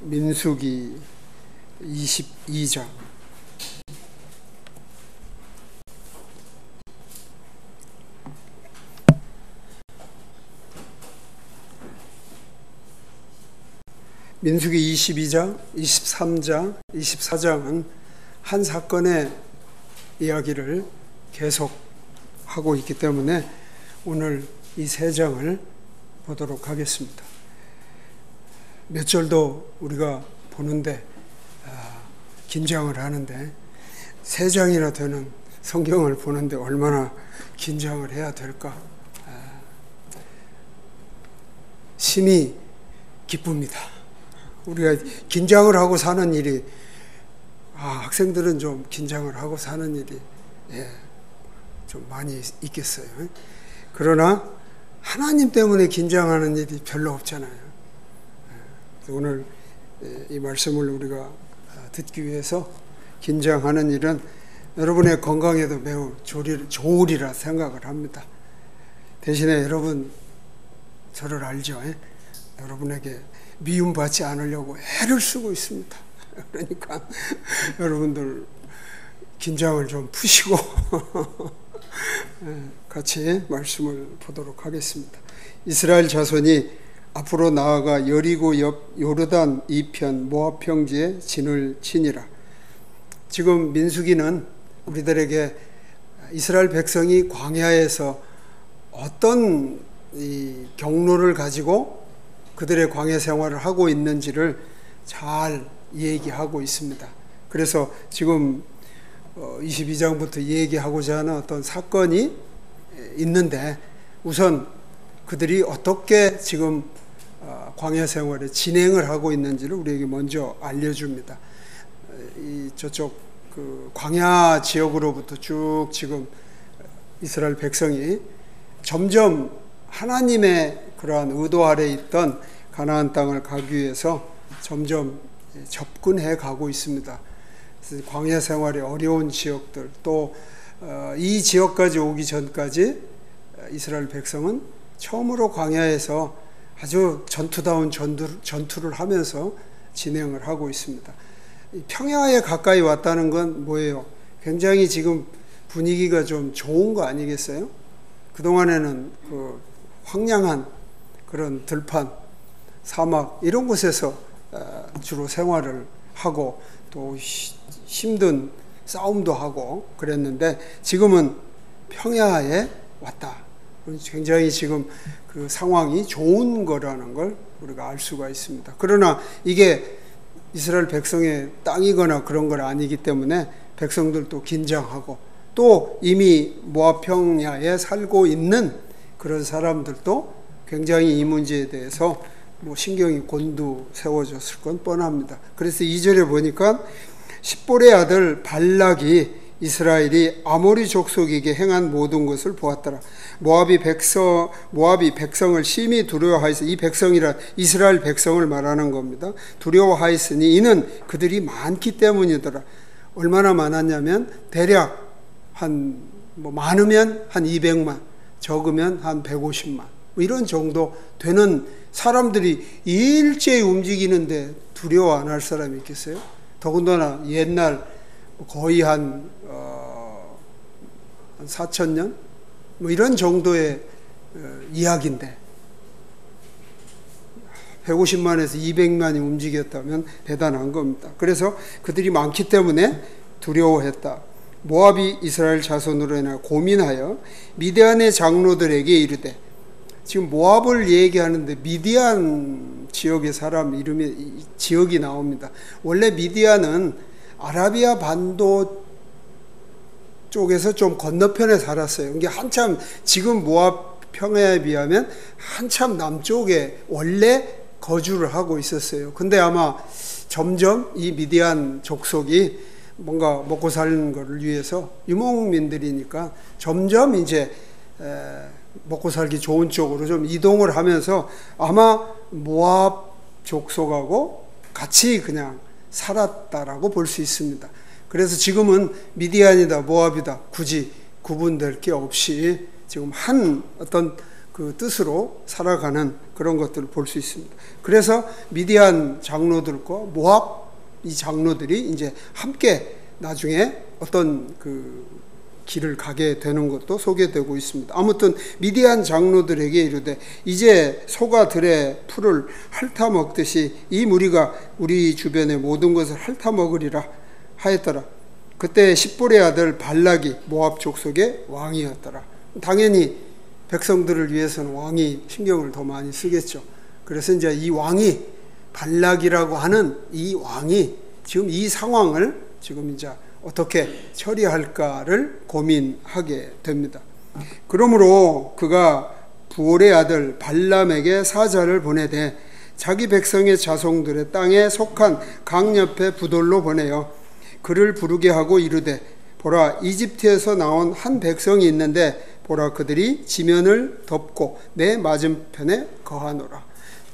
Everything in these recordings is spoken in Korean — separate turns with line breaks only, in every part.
민수기 22장. 민수기 22장, 23장, 24장은 한 사건의 이야기를 계속하고 있기 때문에 오늘 이 세 장을 보도록 하겠습니다. 몇 절도 우리가 보는데 긴장을 하는데 세 장이나 되는 성경을 보는데 얼마나 긴장을 해야 될까? 심히 기쁩니다. 우리가 긴장을 하고 사는 일이 학생들은 좀 긴장을 하고 사는 일이 좀 많이 있겠어요. 그러나 하나님 때문에 긴장하는 일이 별로 없잖아요. 오늘 이 말씀을 우리가 듣기 위해서 긴장하는 일은 여러분의 건강에도 매우 좋으리라 생각을 합니다. 대신에 여러분 저를 알죠? 여러분에게 미움받지 않으려고 애를 쓰고 있습니다. 그러니까 여러분들 긴장을 좀 푸시고 같이 말씀을 보도록 하겠습니다. 이스라엘 자손이 앞으로 나아가 여리고 옆 요르단 이편 모압 평지에 진을 치니라. 지금 민수기는 우리들에게 이스라엘 백성이 광야에서 어떤 이 경로를 가지고 그들의 광야 생활을 하고 있는지를 잘 얘기하고 있습니다. 그래서 지금 22장부터 얘기하고자 하는 어떤 사건이 있는데 우선 그들이 어떻게 지금 광야 생활에 진행을 하고 있는지를 우리에게 먼저 알려줍니다. 저쪽 그 광야 지역으로부터 쭉 지금 이스라엘 백성이 점점 하나님의 그러한 의도 아래 있던 가나안 땅을 가기 위해서 점점 접근해 가고 있습니다. 그래서 광야 생활의 어려운 지역들 또 이 지역까지 오기 전까지 이스라엘 백성은 처음으로 광야에서 아주 전투다운 전투를 하면서 진행을 하고 있습니다. 평야에 가까이 왔다는 건 뭐예요? 굉장히 지금 분위기가 좀 좋은 거 아니겠어요? 그동안에는 그 황량한 그런 들판, 사막 이런 곳에서 주로 생활을 하고 또 힘든 싸움도 하고 그랬는데 지금은 평야에 왔다. 굉장히 지금 그 상황이 좋은 거라는 걸 우리가 알 수가 있습니다. 그러나 이게 이스라엘 백성의 땅이거나 그런 건 아니기 때문에 백성들도 긴장하고 또 이미 모압 평야에 살고 있는 그런 사람들도 굉장히 이 문제에 대해서 신경이 곤두세워졌을 건 뻔합니다. 그래서 2절에 보니까 십볼의 아들 발락이 이스라엘이 아모리 족속에게 행한 모든 것을 보았더라. 모압이 백성을 심히 두려워하였으니, 이 백성이라 이스라엘 백성을 말하는 겁니다. 두려워하였으니 이는 그들이 많기 때문이더라. 얼마나 많았냐면 대략 많으면 한 200만, 적으면 한 150만 이런 정도 되는 사람들이 일제히 움직이는데 두려워 안 할 사람이 있겠어요? 더군다나 옛날 거의 한 4,000년? 이런 정도의 이야기인데 150만에서 200만이 움직였다면 대단한 겁니다. 그래서 그들이 많기 때문에 두려워했다. 모압이 이스라엘 자손으로 인하여 고민하여 미디안의 장로들에게 이르되, 지금 모압을 얘기하는데 미디안 지역의 사람 이름이 지역이 나옵니다. 원래 미디안은 아라비아 반도 쪽에서 좀 건너편에 살았어요. 이게 한참 지금 모압 평야에 비하면 한참 남쪽에 원래 거주를 하고 있었어요. 근데 아마 점점 이 미디안 족속이 뭔가 먹고 사는 것을 위해서 유목민들이니까 점점 이제 먹고 살기 좋은 쪽으로 좀 이동을 하면서 아마 모압 족속하고 같이 그냥 살았다라고 볼 수 있습니다. 그래서 지금은 미디안이다 모압이다 굳이 구분될 게 없이 지금 한 어떤 그 뜻으로 살아가는 그런 것들을 볼 수 있습니다. 그래서 미디안 장로들과 모압 이 장로들이 이제 함께 나중에 어떤 그 길을 가게 되는 것도 소개되고 있습니다. 아무튼 미디안 장로들에게 이르되 이제 소가 들의 풀을 핥아 먹듯이 이 무리가 우리 주변의 모든 것을 핥아 먹으리라 하였더라. 그때 십볼의 아들 발락이 모압 족속의 왕이었더라. 당연히 백성들을 위해서는 왕이 신경을 더 많이 쓰겠죠. 그래서 이제 이 왕이 발락이라고 하는 이 왕이 지금 이 상황을 지금 이제 어떻게 처리할까를 고민하게 됩니다. 그러므로 그가 부올의 아들 발람에게 사자를 보내되 자기 백성의 자손들의 땅에 속한 강 옆에 부돌로 보내어 그를 부르게 하고 이르되 보라 이집트에서 나온 한 백성이 있는데 보라 그들이 지면을 덮고 내 맞은편에 거하노라.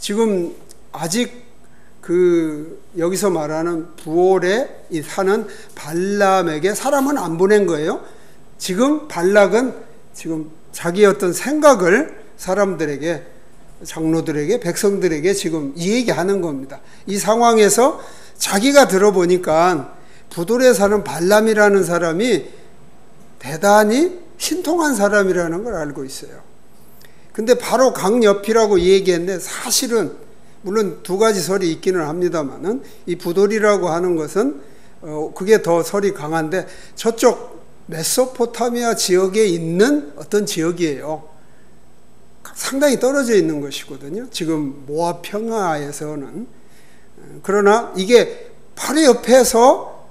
지금 아직 여기서 말하는 부올에 사는 발람에게 사람은 안 보낸 거예요. 지금 발락은 지금 자기의 어떤 생각을 사람들에게, 장로들에게, 백성들에게 지금 이 얘기하는 겁니다. 이 상황에서 자기가 들어보니까 부돌에 사는 발람이라는 사람이 대단히 신통한 사람이라는 걸 알고 있어요. 근데 바로 강 옆이라고 얘기했는데 사실은 물론 두 가지 설이 있기는 합니다만은 이 부돌이라고 하는 것은 그게 더 설이 강한데 저쪽 메소포타미아 지역에 있는 어떤 지역이에요. 상당히 떨어져 있는 것이거든요. 지금 모압 평야에서는. 그러나 이게 바로 옆에서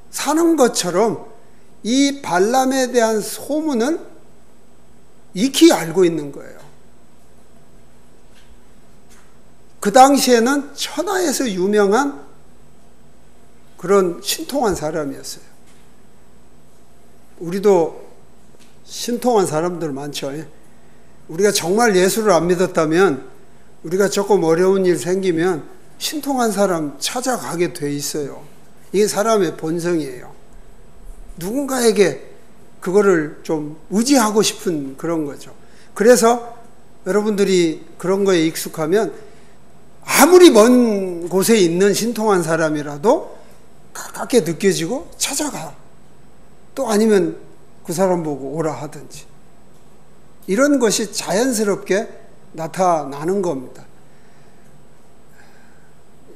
사는 것처럼 이 발람에 대한 소문을 익히 알고 있는 거예요. 그 당시에는 천하에서 유명한 그런 신통한 사람이었어요. 우리도 신통한 사람들 많죠. 우리가 정말 예수를 안 믿었다면 우리가 조금 어려운 일 생기면 신통한 사람 찾아가게 돼 있어요. 이게 사람의 본성이에요. 누군가에게 그거를 좀 의지하고 싶은 그런 거죠. 그래서 여러분들이 그런 거에 익숙하면 아무리 먼 곳에 있는 신통한 사람이라도 가깝게 느껴지고 찾아가. 또 아니면 그 사람 보고 오라 하든지. 이런 것이 자연스럽게 나타나는 겁니다.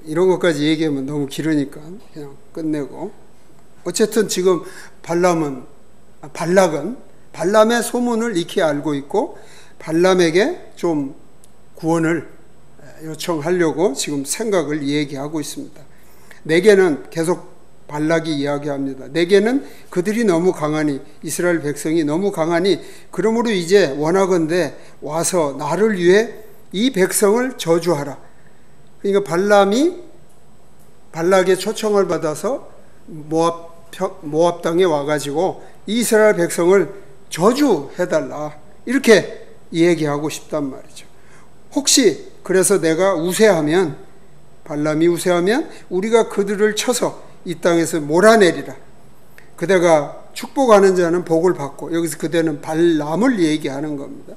이런 것까지 얘기하면 너무 길으니까 그냥 끝내고. 어쨌든 지금 발락은 발람의 소문을 익히 알고 있고 발람에게 좀 구원을 요청하려고 지금 생각을 얘기하고 있습니다. 내게는 계속 발락이 이야기합니다. 내게는 그들이 너무 강하니 이스라엘 백성이 너무 강하니 그러므로 이제 원하건대 와서 나를 위해 이 백성을 저주하라. 그러니까 발락의 초청을 받아서 모압 땅에 와가지고 이스라엘 백성을 저주해달라. 이렇게 얘기하고 싶단 말이죠. 혹시 그래서 내가 우세하면 발람이 우세하면 우리가 그들을 쳐서 이 땅에서 몰아내리라. 그대가 축복하는 자는 복을 받고 여기서 그대는 발람을 얘기하는 겁니다.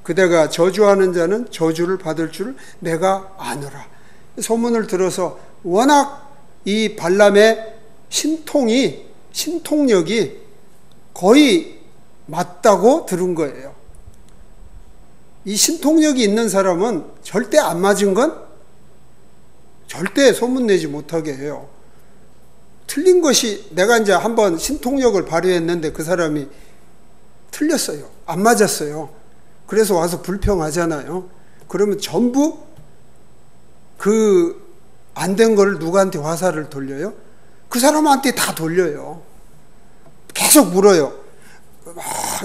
그대가 저주하는 자는 저주를 받을 줄 내가 아노라. 소문을 들어서 워낙 이 발람의 신통력이 거의 맞다고 들은 거예요. 이 신통력이 있는 사람은 절대 안 맞은 건 절대 소문내지 못하게 해요. 틀린 것이 내가 이제 한번 신통력을 발휘했는데 그 사람이 틀렸어요. 안 맞았어요. 그래서 와서 불평하잖아요. 그러면 전부 그 안 된 걸 누구한테 화살을 돌려요? 그 사람한테 다 돌려요. 계속 물어요.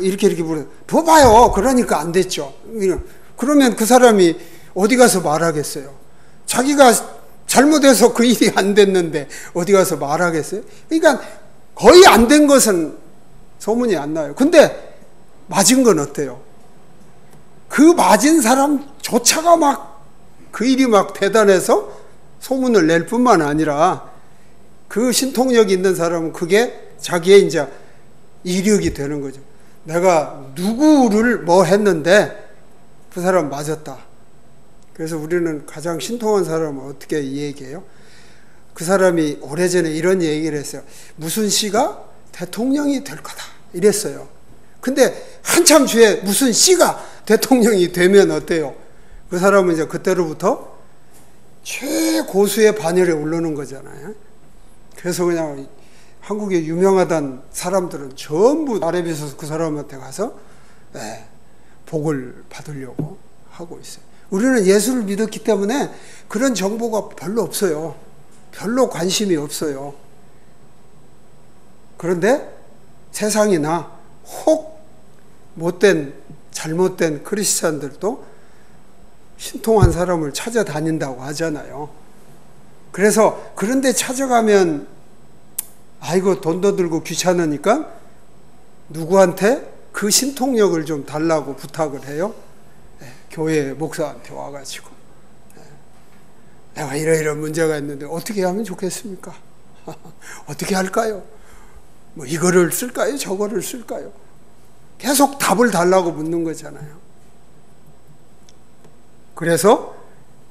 이렇게 물어요. 봐봐요. 그러니까 안 됐죠. 그러면 그 사람이 어디 가서 말하겠어요? 자기가 잘못해서 그 일이 안 됐는데 어디 가서 말하겠어요? 그러니까 거의 안 된 것은 소문이 안 나요. 근데 맞은 건 어때요? 그 맞은 사람조차가 막 그 일이 막 대단해서 소문을 낼 뿐만 아니라 그 신통력이 있는 사람은 그게 자기의 이제 이력이 되는 거죠. 내가 누구를 뭐 했는데 그 사람 맞았다. 그래서 우리는 가장 신통한 사람은 어떻게 얘기해요? 그 사람이 오래전에 이런 얘기를 했어요. 무슨 씨가 대통령이 될 거다. 이랬어요. 근데 한참 뒤에 무슨 씨가 대통령이 되면 어때요? 그 사람은 이제 그때로부터 최고수의 반열에 오르는 거잖아요. 그래서 그냥 한국에 유명하던 사람들은 전부 아래비에서 그 사람한테 가서 복을 받으려고 하고 있어요. 우리는 예수를 믿었기 때문에 그런 정보가 별로 없어요. 별로 관심이 없어요. 그런데 세상이나 혹 못된 잘못된 크리스찬들도 신통한 사람을 찾아다닌다고 하잖아요. 그래서 그런데 찾아가면 아이고 돈도 들고 귀찮으니까 누구한테 그 신통력을 좀 달라고 부탁을 해요. 교회 목사한테 와가지고 내가 이런 문제가 있는데 어떻게 하면 좋겠습니까? 어떻게 할까요? 뭐 이거를 쓸까요? 저거를 쓸까요? 계속 답을 달라고 묻는 거잖아요. 그래서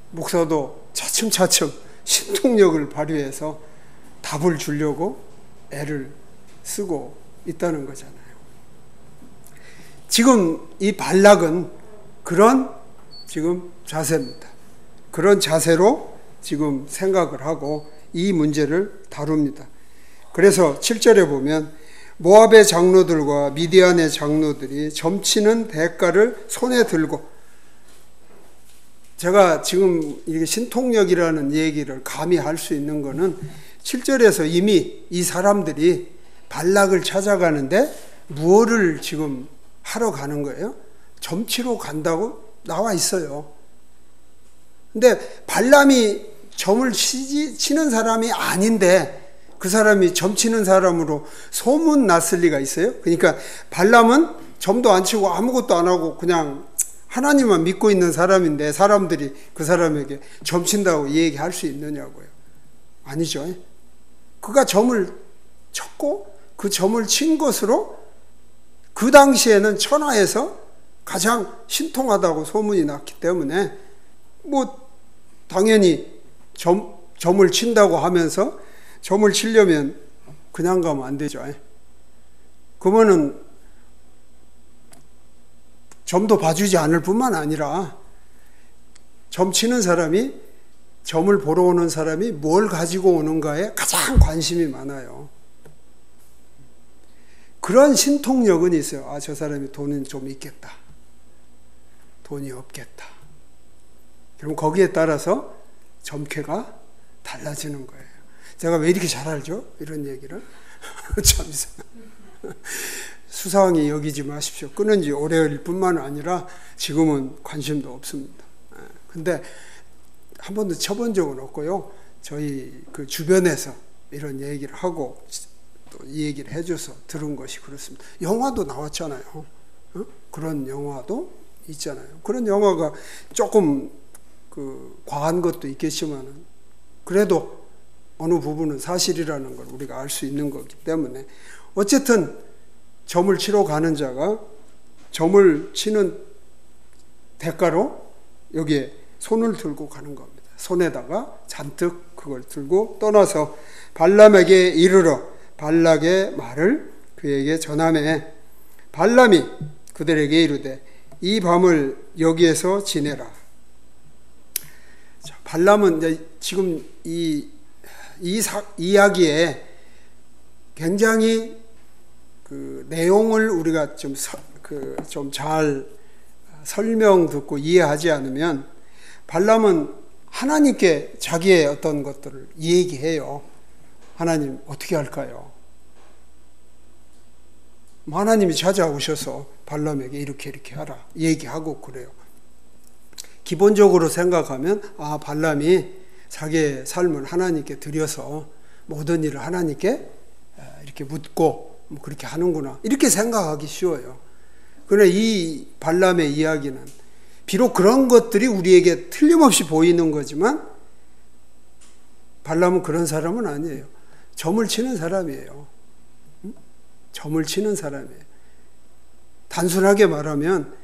목사도 차츰차츰 신통력을 발휘해서 답을 주려고 애를 쓰고 있다는 거잖아요. 지금 이 발락은 그런 지금 자세입니다. 그런 자세로 지금 생각을 하고 이 문제를 다룹니다. 그래서 7절에 보면 모압의 장로들과 미디안의 장로들이 점치는 대가를 손에 들고, 제가 지금 이게 신통력이라는 얘기를 감히 할 수 있는 거는 7절에서 이미 이 사람들이 발락을 찾아가는데 무엇을 지금 하러 가는 거예요? 점치러 간다고 나와 있어요. 근데 발람이 점을 치는 사람이 아닌데 그 사람이 점치는 사람으로 소문 났을 리가 있어요? 그러니까 발람은 점도 안 치고 아무것도 안 하고 그냥 하나님만 믿고 있는 사람인데 사람들이 그 사람에게 점친다고 얘기할 수 있느냐고요. 아니죠. 그가 점을 쳤고 그 점을 친 것으로 그 당시에는 천하에서 가장 신통하다고 소문이 났기 때문에 뭐 당연히 점을 친다고 하면서 점을 치려면 그냥 가면 안 되죠. 그러면은 점도 봐주지 않을 뿐만 아니라 점 치는 사람이, 점을 보러 오는 사람이 뭘 가지고 오는가에 가장 관심이 많아요. 그런 신통력은 있어요. 아, 저 사람이 돈은 좀 있겠다. 돈이 없겠다. 그럼 거기에 따라서 점괘가 달라지는 거예요. 제가 왜 이렇게 잘 알죠? 이런 얘기를. 참 이상해. 수상히 여기지 마십시오. 끊은 지 오래일 뿐만 아니라 지금은 관심도 없습니다. 근데 한 번도 쳐본 적은 없고요. 저희 그 주변에서 이런 얘기를 하고 또 이 얘기를 해줘서 들은 것이 그렇습니다. 영화도 나왔잖아요. 그런 영화도 있잖아요. 그런 영화가 조금 그 과한 것도 있겠지만 그래도 어느 부분은 사실이라는 걸 우리가 알 수 있는 거기 때문에 어쨌든 점을 치러 가는 자가 점을 치는 대가로 여기에 손을 들고 가는 겁니다. 손에다가 잔뜩 그걸 들고 떠나서 발람에게 이르러 발락의 말을 그에게 전하매 발람이 그들에게 이르되 이 밤을 여기에서 지내라. 자, 발람은 이제 지금 이 이야기에 굉장히 그 내용을 우리가 좀 잘 설명 듣고 이해하지 않으면 발람은 하나님께 자기의 어떤 것들을 얘기해요. 하나님 어떻게 할까요? 하나님이 찾아오셔서 발람에게 이렇게 하라 얘기하고 그래요. 기본적으로 생각하면 아, 발람이 자기의 삶을 하나님께 드려서 모든 일을 하나님께 이렇게 묻고 그렇게 하는구나 이렇게 생각하기 쉬워요. 그러나 이 발람의 이야기는 비록 그런 것들이 우리에게 틀림없이 보이는 거지만 발람은 그런 사람은 아니에요. 점을 치는 사람이에요. 점을 치는 사람이에요. 단순하게 말하면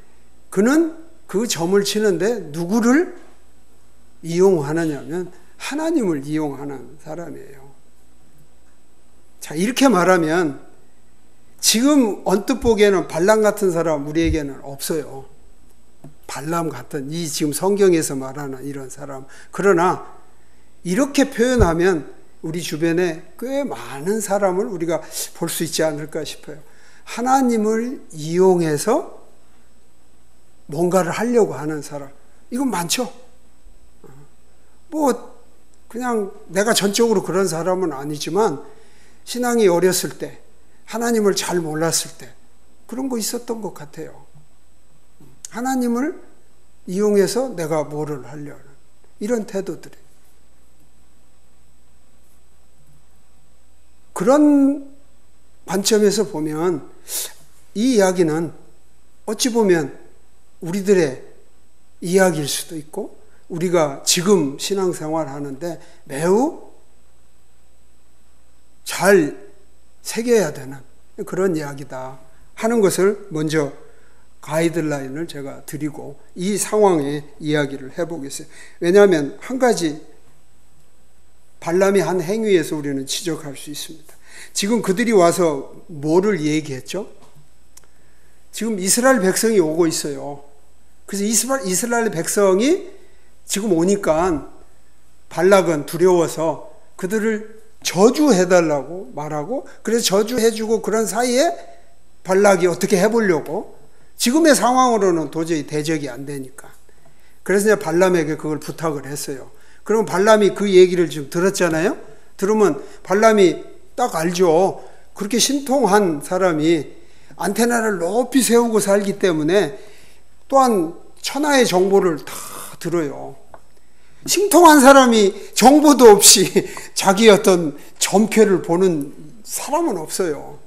그는 그 점을 치는데 누구를 이용하느냐면 하나님을 이용하는 사람이에요. 자, 이렇게 말하면 지금 언뜻 보기에는 발람 같은 사람 우리에게는 없어요. 발람 같은 이 지금 성경에서 말하는 이런 사람. 그러나 이렇게 표현하면 우리 주변에 꽤 많은 사람을 우리가 볼 수 있지 않을까 싶어요. 하나님을 이용해서 뭔가를 하려고 하는 사람. 이건 많죠. 뭐 그냥 내가 전적으로 그런 사람은 아니지만 신앙이 어렸을 때 하나님을 잘 몰랐을 때 그런 거 있었던 것 같아요. 하나님을 이용해서 내가 뭐를 하려는 이런 태도들이. 그런 관점에서 보면 이 이야기는 어찌 보면 우리들의 이야기일 수도 있고 우리가 지금 신앙생활 하는데 매우 잘 새겨야 되는 그런 이야기다 하는 것을 먼저 가이드라인을 제가 드리고 이 상황의 이야기를 해보겠어요. 왜냐하면 한 가지 발람이 한 행위에서 우리는 지적할 수 있습니다. 지금 그들이 와서 뭐를 얘기했죠? 지금 이스라엘 백성이 오고 있어요. 그래서 이스라엘 백성이 지금 오니까 발락은 두려워서 그들을 저주해달라고 말하고 그래서 저주해주고 그런 사이에 발락이 어떻게 해보려고 지금의 상황으로는 도저히 대적이 안 되니까 그래서 이제 발람에게 그걸 부탁을 했어요. 그럼 발람이 그 얘기를 좀 들었잖아요. 들으면 발람이 딱 알죠. 그렇게 신통한 사람이 안테나를 높이 세우고 살기 때문에 또한 천하의 정보를 다 들어요. 신통한 사람이 정보도 없이 자기 어떤 점괘를 보는 사람은 없어요.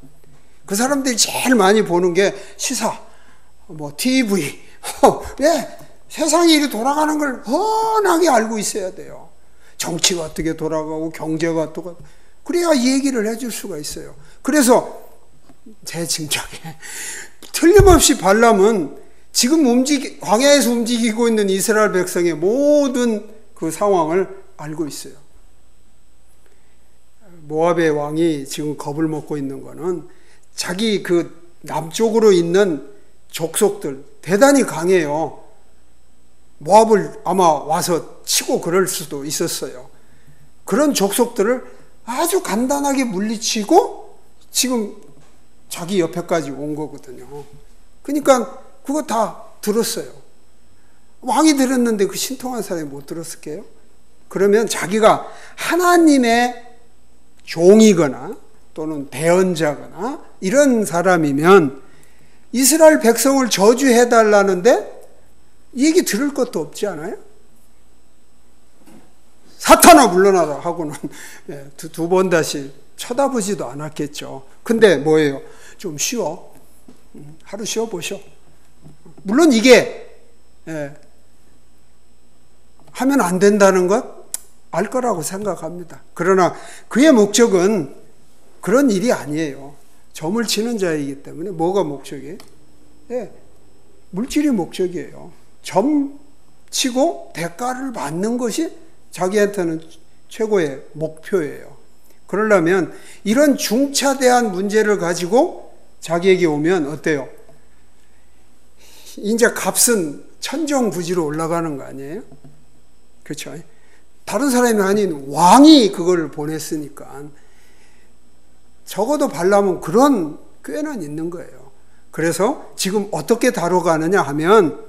그 사람들이 제일 많이 보는 게 시사, TV, 왜 세상이 이렇게 돌아가는 걸 훤하게 알고 있어야 돼요. 정치가 어떻게 돌아가고 경제가 어떻게 그래야 이 얘기를 해줄 수가 있어요. 그래서 제 짐작에 틀림없이 발람은 지금 광야에서 움직이고 있는 이스라엘 백성의 모든 그 상황을 알고 있어요. 모압의 왕이 지금 겁을 먹고 있는 거는 자기 그 남쪽으로 있는 족속들 대단히 강해요. 모압을 아마 와서 치고 그럴 수도 있었어요. 그런 족속들을 아주 간단하게 물리치고 지금 자기 옆에까지 온 거거든요. 그러니까 그거 다 들었어요. 왕이 들었는데 그 신통한 사람이 못 들었을게요? 그러면 자기가 하나님의 종이거나 또는 대언자거나 이런 사람이면 이스라엘 백성을 저주해달라는데 얘기 들을 것도 없지 않아요? 사탄아 물러나라 하고는 두 번 다시 쳐다보지도 않았겠죠. 근데 뭐예요? 좀 쉬어. 하루 쉬어보셔. 물론 이게 하면 안 된다는 것 알 거라고 생각합니다. 그러나 그의 목적은 그런 일이 아니에요. 점을 치는 자이기 때문에 뭐가 목적이에요? 물질이 목적이에요. 점 치고 대가를 받는 것이 자기한테는 최고의 목표예요. 그러려면 이런 중차대한 문제를 가지고 자기에게 오면 어때요? 이제 값은 천정부지로 올라가는 거 아니에요? 그렇죠? 다른 사람이 아닌 왕이 그걸 보냈으니까 적어도 발람은 그런 꾀는 있는 거예요. 그래서 지금 어떻게 다뤄가느냐 하면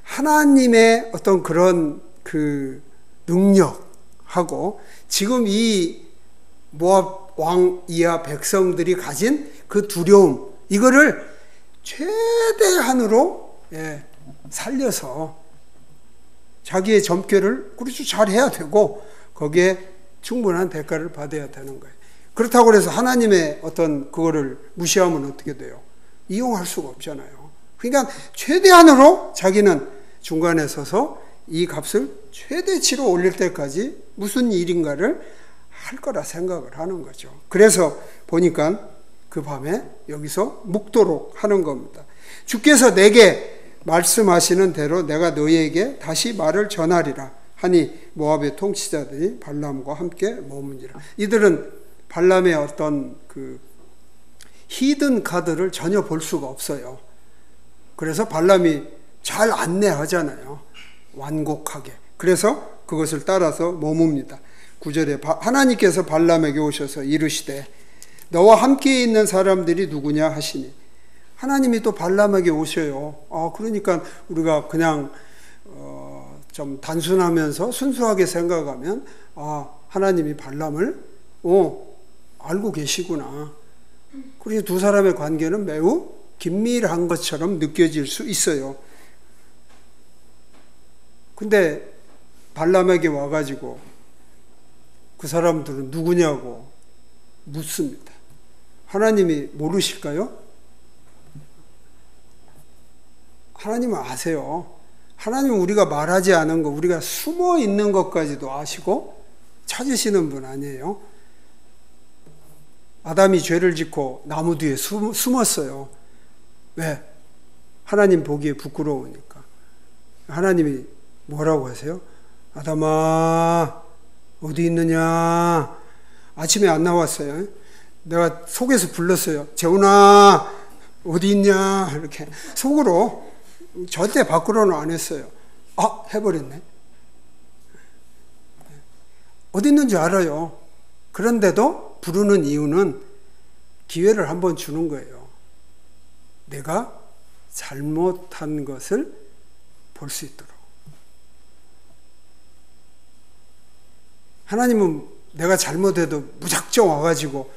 하나님의 어떤 그런 그 능력하고 지금 이 모압 왕 이하 백성들이 가진 그 두려움 이거를 최대한으로 살려서 자기의 점괘를 그렇죠 잘 해야 되고 거기에 충분한 대가를 받아야 되는 거예요. 그렇다고 해서 하나님의 어떤 그거를 무시하면 어떻게 돼요? 이용할 수가 없잖아요. 그러니까 최대한으로 자기는 중간에 서서 이 값을 최대치로 올릴 때까지 무슨 일인가를 할 거라 생각을 하는 거죠. 그래서 보니까 그 밤에 여기서 묵도록 하는 겁니다. 주께서 내게 말씀하시는 대로 내가 너희에게 다시 말을 전하리라 하니 모압의 통치자들이 발람과 함께 머무니라. 이들은 발람의 어떤 그 히든 카드를 전혀 볼 수가 없어요. 그래서 발람이 잘 안내하잖아요. 완곡하게. 그래서 그것을 따라서 머뭅니다. 9절에 하나님께서 발람에게 오셔서 이르시되 너와 함께 있는 사람들이 누구냐 하시니, 하나님이 또 발람에게 오셔요. 그러니까 우리가 그냥 좀 단순하면서 순수하게 생각하면 하나님이 발람을 알고 계시구나. 그리고 두 사람의 관계는 매우 긴밀한 것처럼 느껴질 수 있어요. 근데 발람에게 와가지고 그 사람들은 누구냐고 묻습니다. 하나님이 모르실까요? 하나님은 아세요. 하나님은 우리가 말하지 않은 것, 우리가 숨어 있는 것까지도 아시고 찾으시는 분 아니에요? 아담이 죄를 짓고 나무 뒤에 숨었어요. 왜? 하나님 보기에 부끄러우니까. 하나님이 뭐라고 하세요? 아담아, 어디 있느냐? 아침에 안 나왔어요. 내가 속에서 불렀어요. 재훈아, 어디 있냐? 이렇게 속으로, 절대 밖으로는 안 했어요. 해버렸네. 어디 있는지 알아요. 그런데도 부르는 이유는 기회를 한번 주는 거예요. 내가 잘못한 것을 볼 수 있도록. 하나님은 내가 잘못해도 무작정 와가지고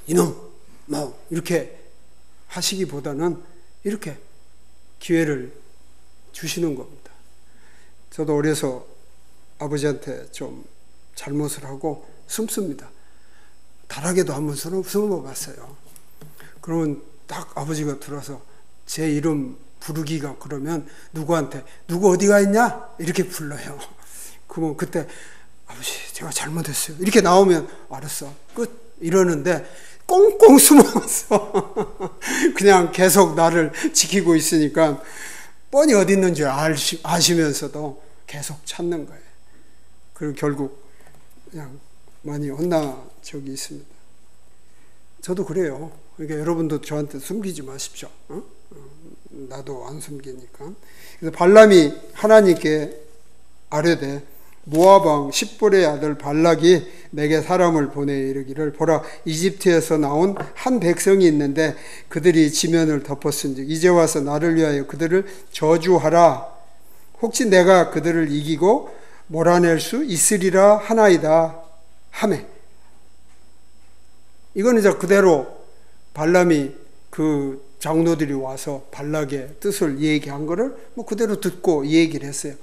이놈 이렇게 하시기보다는 이렇게 기회를 주시는 겁니다. 저도 어려서 아버지한테 좀 잘못을 하고 숨습니다. 다락에도 한번 숨어봤어요. 그러면 딱 아버지가 들어서 제 이름 부르기가 그러면 누구한테 누구 어디가 있냐? 이렇게 불러요. 그러면 그때 아버지 제가 잘못했어요. 이렇게 나오면 알았어. 끝. 이러는데 꽁꽁 숨어서 그냥 계속 나를 지키고 있으니까 뻔히 어디 있는지 아시면서도 계속 찾는 거예요. 그리고 결국 그냥 많이 혼나 적이 있습니다. 저도 그래요. 그러니까 여러분도 저한테 숨기지 마십시오. 나도 안 숨기니까. 그래서 발람이 하나님께 아뢰되 모압 왕 십볼의 아들 발락이 내게 사람을 보내 이르기를 보라 이집트에서 나온 한 백성이 있는데 그들이 지면을 덮었은즉 이제 와서 나를 위하여 그들을 저주하라. 혹시 내가 그들을 이기고 몰아낼 수 있으리라 하나이다 하매. 이거는 이제 그대로 발람이 그 장로들이 와서 발락의 뜻을 얘기한 거를 그대로 듣고 얘기를 했어요.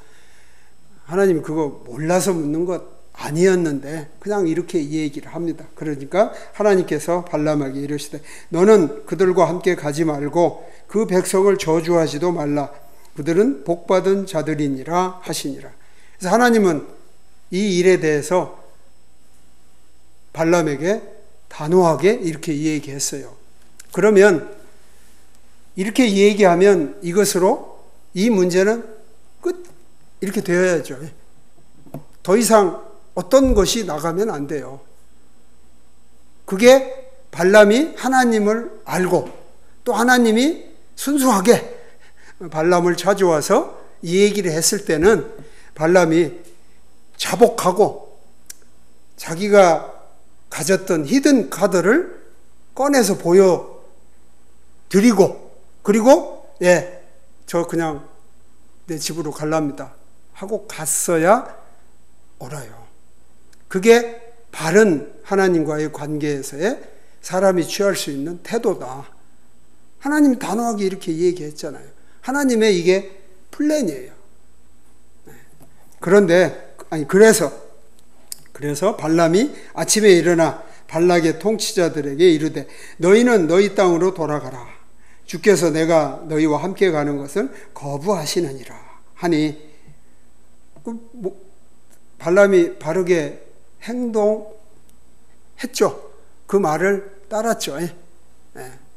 하나님이 그거 몰라서 묻는 것 아니었는데 그냥 이렇게 얘기를 합니다. 그러니까 하나님께서 발람에게 이르시되 너는 그들과 함께 가지 말고 그 백성을 저주하지도 말라. 그들은 복받은 자들이니라 하시니라. 그래서 하나님은 이 일에 대해서 발람에게 단호하게 이렇게 얘기했어요. 그러면 이렇게 얘기하면 이것으로 이 문제는 끝 이렇게 되어야죠. 더 이상 어떤 것이 나가면 안 돼요. 그게 발람이 하나님을 알고 또 하나님이 순수하게 발람을 찾아와서 이 얘기를 했을 때는 발람이 자복하고 자기가 가졌던 히든 카드를 꺼내서 보여드리고 그리고 저 그냥 내 집으로 갈랍니다 하고 갔어야 옳아요. 그게 바른 하나님과의 관계에서의 사람이 취할 수 있는 태도다. 하나님이 단호하게 이렇게 얘기했잖아요. 하나님의 이게 플랜이에요. 그래서 발람이 아침에 일어나 발락의 통치자들에게 이르되 너희는 너희 땅으로 돌아가라. 주께서 내가 너희와 함께 가는 것을 거부하시느니라 하니 발람이 바르게 행동했죠. 그 말을 따랐죠.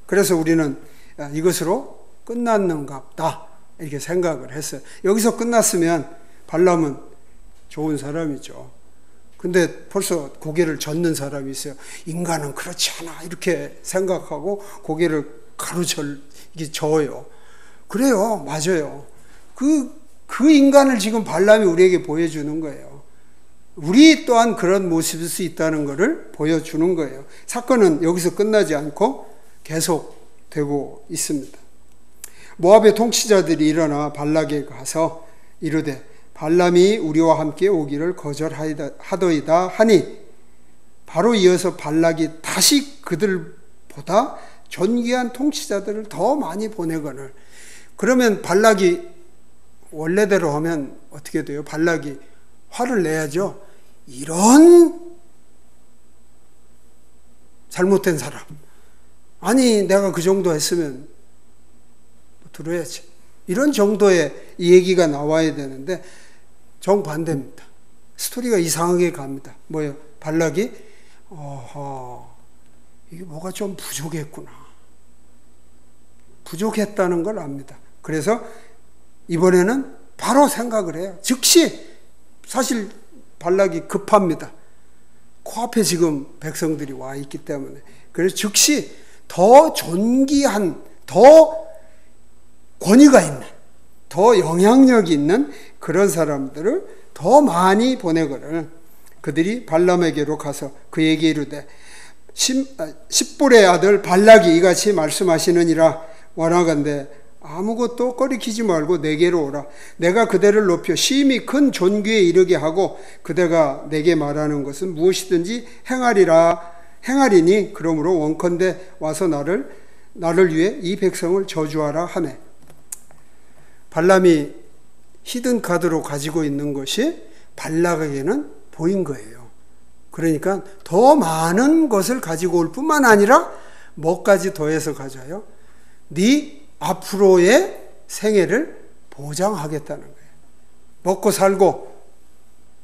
그래서 우리는 이것으로 끝났는갑다 이렇게 생각을 했어요. 여기서 끝났으면 발람은 좋은 사람이죠. 근데 벌써 고개를 젓는 사람이 있어요. 인간은 그렇지 않아 이렇게 생각하고 고개를 저어요. 그래요. 맞아요. 그 인간을 지금 발람이 우리에게 보여주는 거예요. 우리 또한 그런 모습일 수 있다는 것을 보여주는 거예요. 사건은 여기서 끝나지 않고 계속되고 있습니다. 모압의 통치자들이 일어나 발락에 가서 이르되 발람이 우리와 함께 오기를 거절하더이다 하니 바로 이어서 발락이 다시 그들보다 존귀한 통치자들을 더 많이 보내거늘. 그러면 발락이 원래대로 하면 어떻게 돼요? 발락이 화를 내야죠. 이런 잘못된 사람. 아니 내가 그 정도 했으면 들어야지. 이런 정도의 얘기가 나와야 되는데 정반대입니다. 스토리가 이상하게 갑니다. 뭐예요? 발락이 이게 뭐가 좀 부족했구나. 부족했다는 걸 압니다. 그래서 이번에는 바로 생각을 해요. 즉시 사실 발락이 급합니다. 코앞에 지금 백성들이 와 있기 때문에. 그래서 즉시 더 존귀한, 더 권위가 있는, 더 영향력이 있는 그런 사람들을 더 많이 보내거늘 그들이 발람에게로 가서 그에게 이르되 십볼의 아들 발락이 이같이 말씀하시느니라. 원하건대 아무것도 꺼리키지 말고 내게로 오라. 내가 그대를 높여 심히 큰 존귀에 이르게 하고 그대가 내게 말하는 것은 무엇이든지 행하리니 그러므로 원컨대 와서 나를 위해 이 백성을 저주하라 하매. 발람이 히든 카드로 가지고 있는 것이 발락에게는 보인 거예요. 그러니까 더 많은 것을 가지고 올 뿐만 아니라 뭐까지 더해서 가져요? 네 앞으로의 생애를 보장하겠다는 거예요. 먹고 살고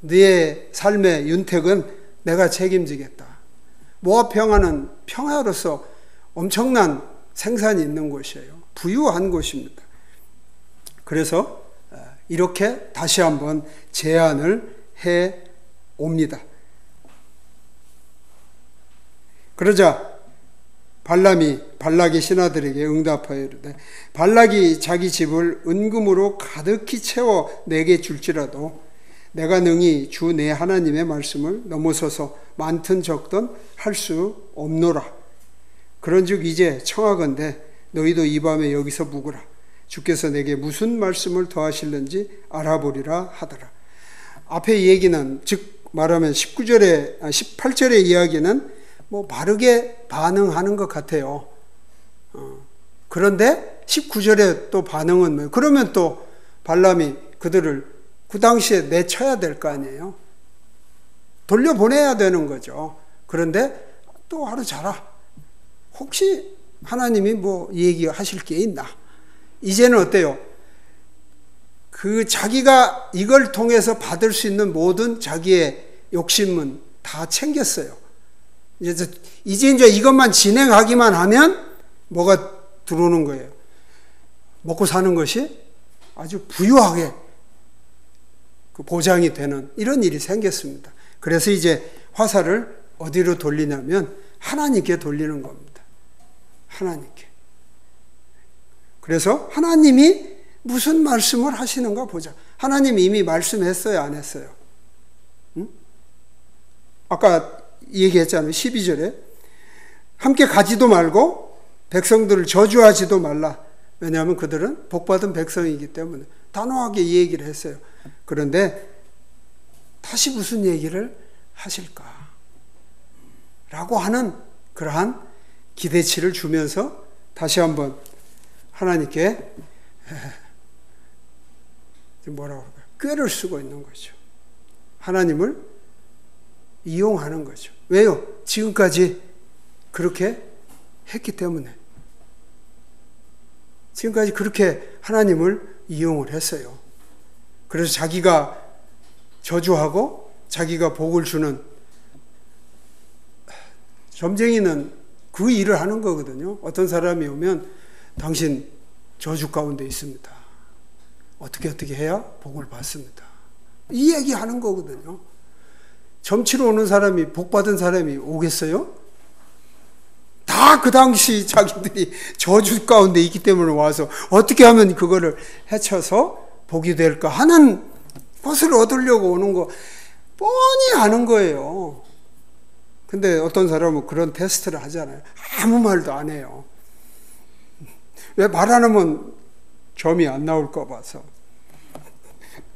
네 삶의 윤택은 내가 책임지겠다. 모압 평화는 평화로서 엄청난 생산이 있는 곳이에요. 부유한 곳입니다. 그래서 이렇게 다시 한번 제안을 해 옵니다. 그러자 발락의 신하들에게 응답하여 이르되 발락이 자기 집을 은금으로 가득히 채워 내게 줄지라도 내가 능히 주 내 하나님의 말씀을 넘어서서 많든 적든 할 수 없노라. 그런즉 이제 청하건대 너희도 이 밤에 여기서 묵으라. 주께서 내게 무슨 말씀을 더하실는지 알아보리라 하더라. 앞에 얘기는 즉 말하면 18절의 이야기는 뭐 바르게 반응하는 것 같아요. 그런데 19절에 또 반응은 뭐예요? 그러면 또 발람이 그들을 그 당시에 내쳐야 될 거 아니에요. 돌려보내야 되는 거죠. 그런데 또 하루 자라. 혹시 하나님이 뭐 얘기하실 게 있나? 이제는 어때요? 그 자기가 이걸 통해서 받을 수 있는 모든 자기의 욕심은 다 챙겼어요. 이제 이것만 진행하기만 하면 뭐가 들어오는 거예요? 먹고 사는 것이 아주 부유하게 보장이 되는 이런 일이 생겼습니다. 그래서 이제 화살을 어디로 돌리냐면 하나님께 돌리는 겁니다. 하나님께. 그래서 하나님이 무슨 말씀을 하시는가 보자. 하나님이 이미 말씀했어요, 안 했어요? 응? 아까 얘기했잖아요. 12절에 함께 가지도 말고 백성들을 저주하지도 말라. 왜냐하면 그들은 복받은 백성이기 때문에 단호하게 이 얘기를 했어요. 그런데 다시 무슨 얘기를 하실까? 라고 하는 그러한 기대치를 주면서 다시 한번 하나님께 뭐라고 할까요? 꾀를 쓰고 있는 거죠. 하나님을 이용하는 거죠. 왜요? 지금까지 그렇게 했기 때문에. 지금까지 그렇게 하나님을 이용을 했어요. 그래서 자기가 저주하고 자기가 복을 주는 점쟁이는 그 일을 하는 거거든요. 어떤 사람이 오면 당신 저주 가운데 있습니다. 어떻게 해야 복을 받습니다. 이 얘기하는 거거든요. 점치러 오는 사람이 복 받은 사람이 오겠어요? 다 그 당시 자기들이 저주 가운데 있기 때문에 와서 어떻게 하면 그거를 헤쳐서 복이 될까 하는 것을 얻으려고 오는 거 뻔히 아는 거예요. 근데 어떤 사람은 그런 테스트를 하잖아요. 아무 말도 안 해요. 왜 말 안 하면 점이 안 나올까 봐서.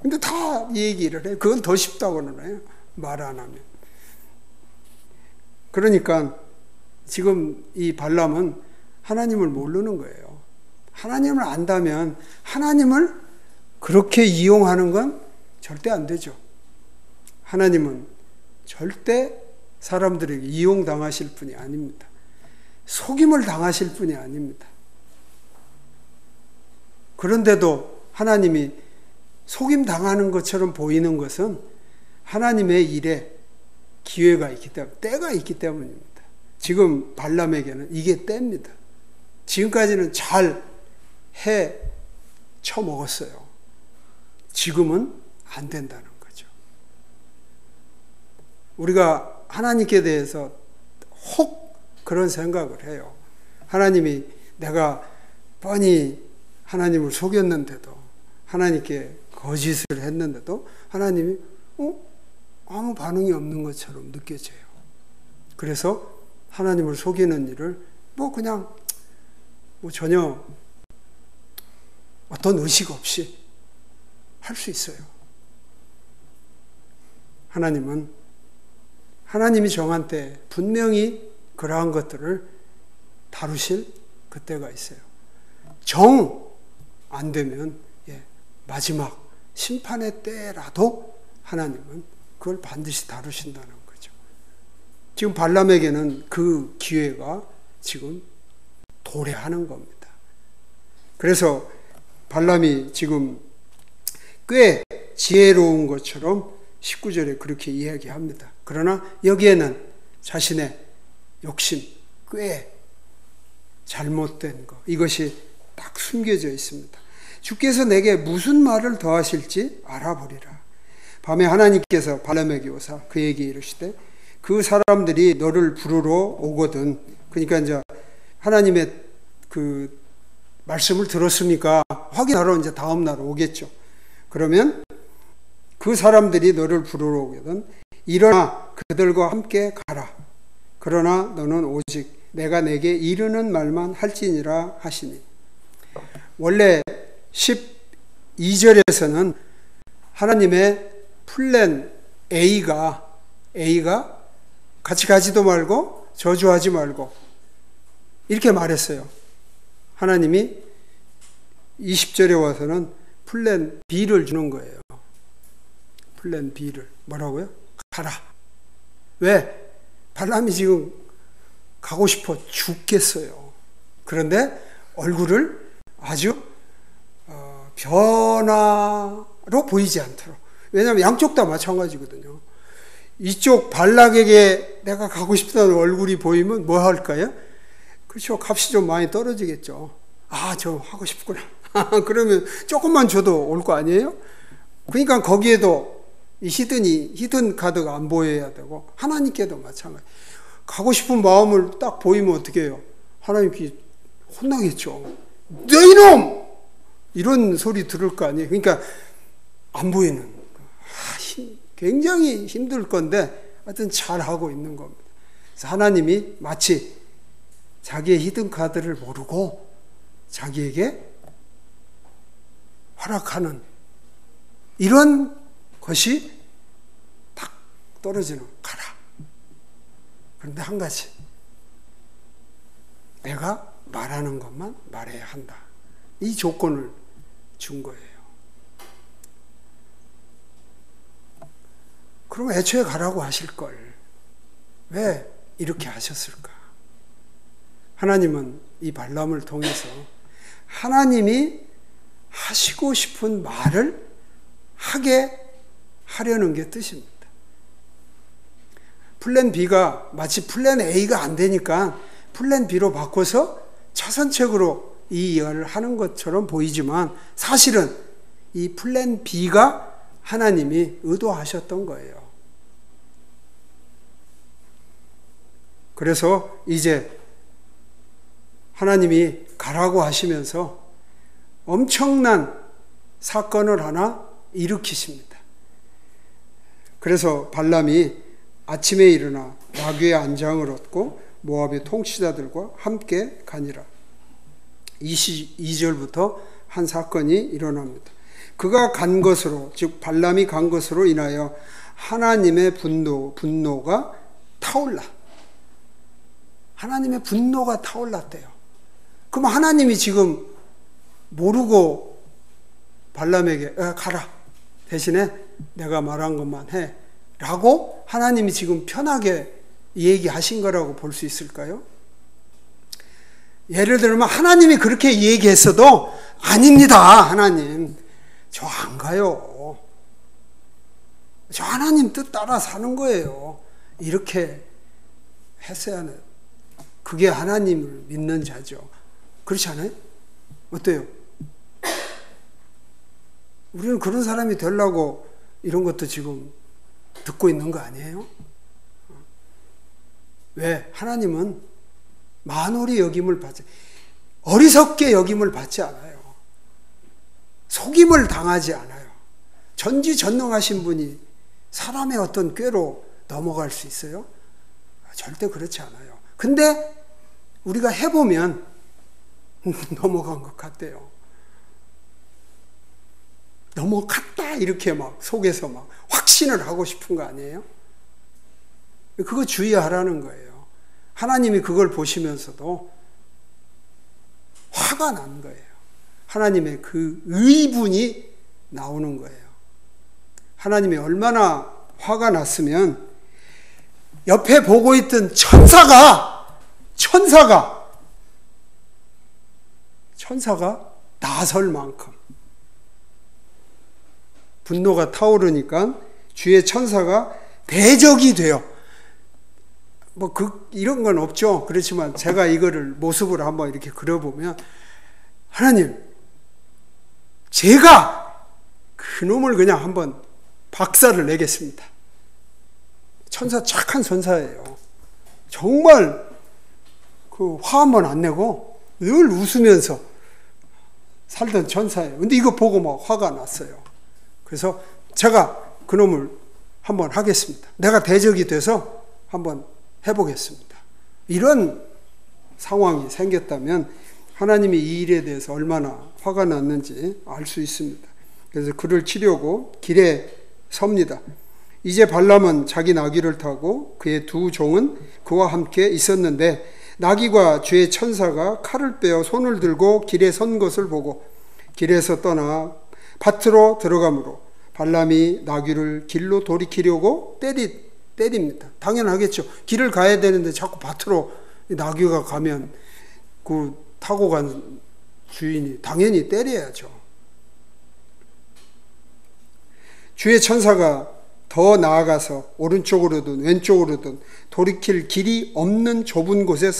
근데 다 얘기를 해요. 그건 더 쉽다고는 해요. 말 안 하면. 그러니까 지금 이 발람은 하나님을 모르는 거예요. 하나님을 안다면 하나님을 그렇게 이용하는 건 절대 안 되죠. 하나님은 절대 사람들에게 이용당하실 분이 아닙니다. 속임을 당하실 분이 아닙니다. 그런데도 하나님이 속임당하는 것처럼 보이는 것은 하나님의 일에 기회가 있기 때문에, 때가 있기 때문입니다. 지금 발람에게는 이게 때입니다. 지금까지는 잘 해 쳐먹었어요. 지금은 안 된다는 거죠. 우리가 하나님께 대해서 혹 그런 생각을 해요. 하나님이 내가 뻔히 하나님을 속였는데도, 하나님께 거짓을 했는데도 하나님이 아무 반응이 없는 것처럼 느껴져요. 그래서 하나님을 속이는 일을 그냥 전혀 어떤 의식 없이 할 수 있어요. 하나님이 정한 때 분명히 그러한 것들을 다루실 그때가 있어요. 정 안 되면 마지막 심판의 때라도 하나님은 그걸 반드시 다루신다는 거죠. 지금 발람에게는 그 기회가 지금 도래하는 겁니다. 그래서 발람이 지금 꽤 지혜로운 것처럼 19절에 그렇게 이야기합니다. 그러나 여기에는 자신의 욕심, 꽤 잘못된 것, 이것이 딱 숨겨져 있습니다. 주께서 내게 무슨 말을 더하실지 알아보리라. 밤에 하나님께서 발람에게 오사 그에게 이르시되 그 사람들이 너를 부르러 오거든. 그러니까 이제 하나님의 그 말씀을 들었으니까 확인하러 이제 다음 날 오겠죠. 그러면 그 사람들이 너를 부르러 오거든. 일어나 그들과 함께 가라. 그러나 너는 오직 내가 내게 이르는 말만 할지니라 하시니. 원래 12절에서는 하나님의 플랜 A가 같이 가지도 말고 저주하지 말고 이렇게 말했어요. 하나님이 20절에 와서는 플랜 B를 주는 거예요. 플랜 B를. 뭐라고요? 가라. 왜? 발람이 지금 가고 싶어 죽겠어요. 그런데 얼굴을 아주 변화로 보이지 않도록. 왜냐하면 양쪽 다 마찬가지거든요. 이쪽 발락에게 내가 가고 싶다는 얼굴이 보이면 뭐 할까요? 그렇죠. 값이 좀 많이 떨어지겠죠. 저 하고 싶구나. 그러면 조금만 줘도 올 거 아니에요? 그러니까 거기에도 이 히든 카드가 안 보여야 되고, 하나님께도 마찬가지. 가고 싶은 마음을 딱 보이면 어떻게 해요? 하나님께 혼나겠죠. 너 이놈! 이런 소리 들을 거 아니에요. 그러니까 안 보이는, 굉장히 힘들 건데 하여튼 잘하고 있는 겁니다. 그래서 하나님이 마치 자기의 히든 카드를 모르고 자기에게 허락하는 이런 것이 딱 떨어지는, 가라. 그런데 한 가지, 내가 말하는 것만 말해야 한다. 이 조건을 준 거예요. 그럼 애초에 가라고 하실 걸 왜 이렇게 하셨을까? 하나님은 이 발람을 통해서 하나님이 하시고 싶은 말을 하게 하려는 게 뜻입니다. 플랜 B가 마치 플랜 A가 안 되니까 플랜 B로 바꿔서 차선책으로 이 일을 하는 것처럼 보이지만 사실은 이 플랜 B가 하나님이 의도하셨던 거예요. 그래서 이제 하나님이 가라고 하시면서 엄청난 사건을 하나 일으키십니다. 그래서 발람이 아침에 일어나 나귀의 안장을 얻고 모압의 통치자들과 함께 가니라. 22절부터 한 사건이 일어납니다. 그가 간 것으로, 즉 발람이 간 것으로 인하여 하나님의 분노가 타올라. 하나님의 분노가 타올랐대요. 그럼 하나님이 지금 모르고 발람에게 가라, 대신에 내가 말한 것만 해 라고 하나님이 지금 편하게 얘기하신 거라고 볼 수 있을까요? 예를 들면 하나님이 그렇게 얘기했어도 아닙니다, 하나님 저 안 가요, 저 하나님 뜻 따라 사는 거예요, 이렇게 했어야 해요. 그게 하나님을 믿는 자죠. 그렇지 않아요? 어때요? 우리는 그런 사람이 되려고 이런 것도 지금 듣고 있는 거 아니에요? 왜? 하나님은 만홀히 여김을 받지, 어리석게 여김을 받지 않아요. 속임을 당하지 않아요. 전지전능하신 분이 사람의 어떤 꾀로 넘어갈 수 있어요? 절대 그렇지 않아요. 근데 우리가 해보면 넘어간 것 같대요. 넘어갔다 이렇게 막 속에서 막 확신을 하고 싶은 거 아니에요? 그거 주의하라는 거예요. 하나님이 그걸 보시면서도 화가 난 거예요. 하나님의 그 의분이 나오는 거예요. 하나님이 얼마나 화가 났으면 옆에 보고 있던 천사가 나설 만큼 분노가 타오르니까 주의 천사가 대적이 돼요. 이런 건 없죠. 그렇지만 제가 이거를 모습으로 한번 이렇게 그려보면, 하나님, 제가 그놈을 그냥 한번 박살을 내겠습니다. 천사 착한 천사예요. 정말 그 화 한번 안 내고 늘 웃으면서 살던 천사예요. 근데 이거 보고 막 화가 났어요. 그래서 제가 그놈을 한번 하겠습니다. 내가 대적이 돼서 한번 해보겠습니다. 이런 상황이 생겼다면 하나님이 이 일에 대해서 얼마나 화가 났는지 알 수 있습니다. 그래서 그를 치려고 길에 섭니다. 이제 발람은 자기 나귀를 타고 그의 두 종은 그와 함께 있었는데, 나귀가 주의 천사가 칼을 빼어 손을 들고 길에 선 것을 보고 길에서 떠나 밭으로 들어가므로 발람이 나귀를 길로 돌이키려고 때립니다. 당연하겠죠. 길을 가야 되는데 자꾸 밭으로 나귀가 가면 그 타고 간 주인이 당연히 때려야죠. 주의 천사가 더 나아가서 오른쪽으로든 왼쪽으로든 돌이킬 길이 없는 좁은 곳에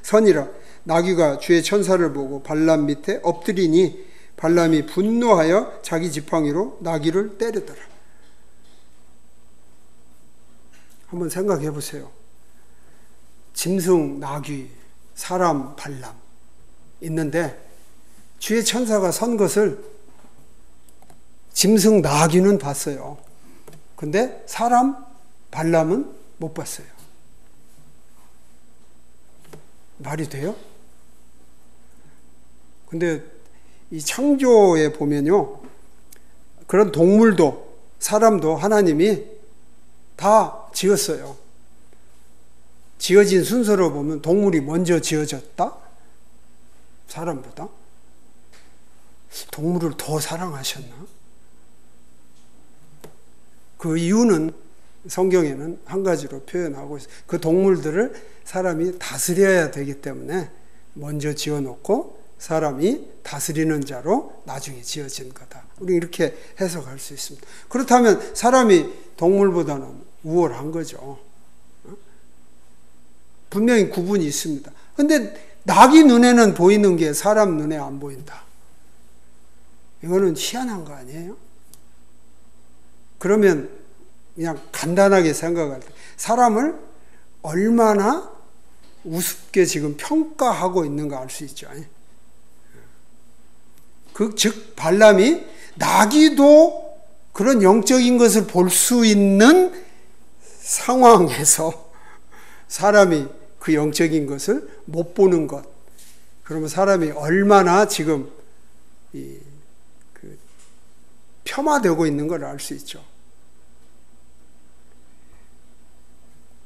서니라. 나귀가 주의 천사를 보고 발람 밑에 엎드리니 발람이 분노하여 자기 지팡이로 나귀를 때리더라. 한번 생각해 보세요. 짐승 나귀, 사람 발람 있는데 주의 천사가 선 것을 짐승 나귀는 봤어요. 근데 사람 발람은 못 봤어요. 말이 돼요? 근데 이 창조에 보면요, 그런 동물도 사람도 하나님이 다 지었어요. 지어진 순서로 보면 동물이 먼저 지어졌다? 사람보다? 동물을 더 사랑하셨나? 그 이유는 성경에는 한 가지로 표현하고 있어요. 그 동물들을 사람이 다스려야 되기 때문에 먼저 지어놓고 사람이 다스리는 자로 나중에 지어진 거다. 우리 이렇게 해석할 수 있습니다. 그렇다면 사람이 동물보다는 우월한 거죠. 분명히 구분이 있습니다. 근데 나귀 눈에는 보이는 게 사람 눈에 안 보인다. 이거는 희한한 거 아니에요? 그러면 그냥 간단하게 생각할 때 사람을 얼마나 우습게 지금 평가하고 있는가 알 수 있죠. 즉 발람이 나귀도 그런 영적인 것을 볼 수 있는 상황에서 사람이 그 영적인 것을 못 보는 것, 그러면 사람이 얼마나 지금 폄하되고 있는 걸 알 수 있죠.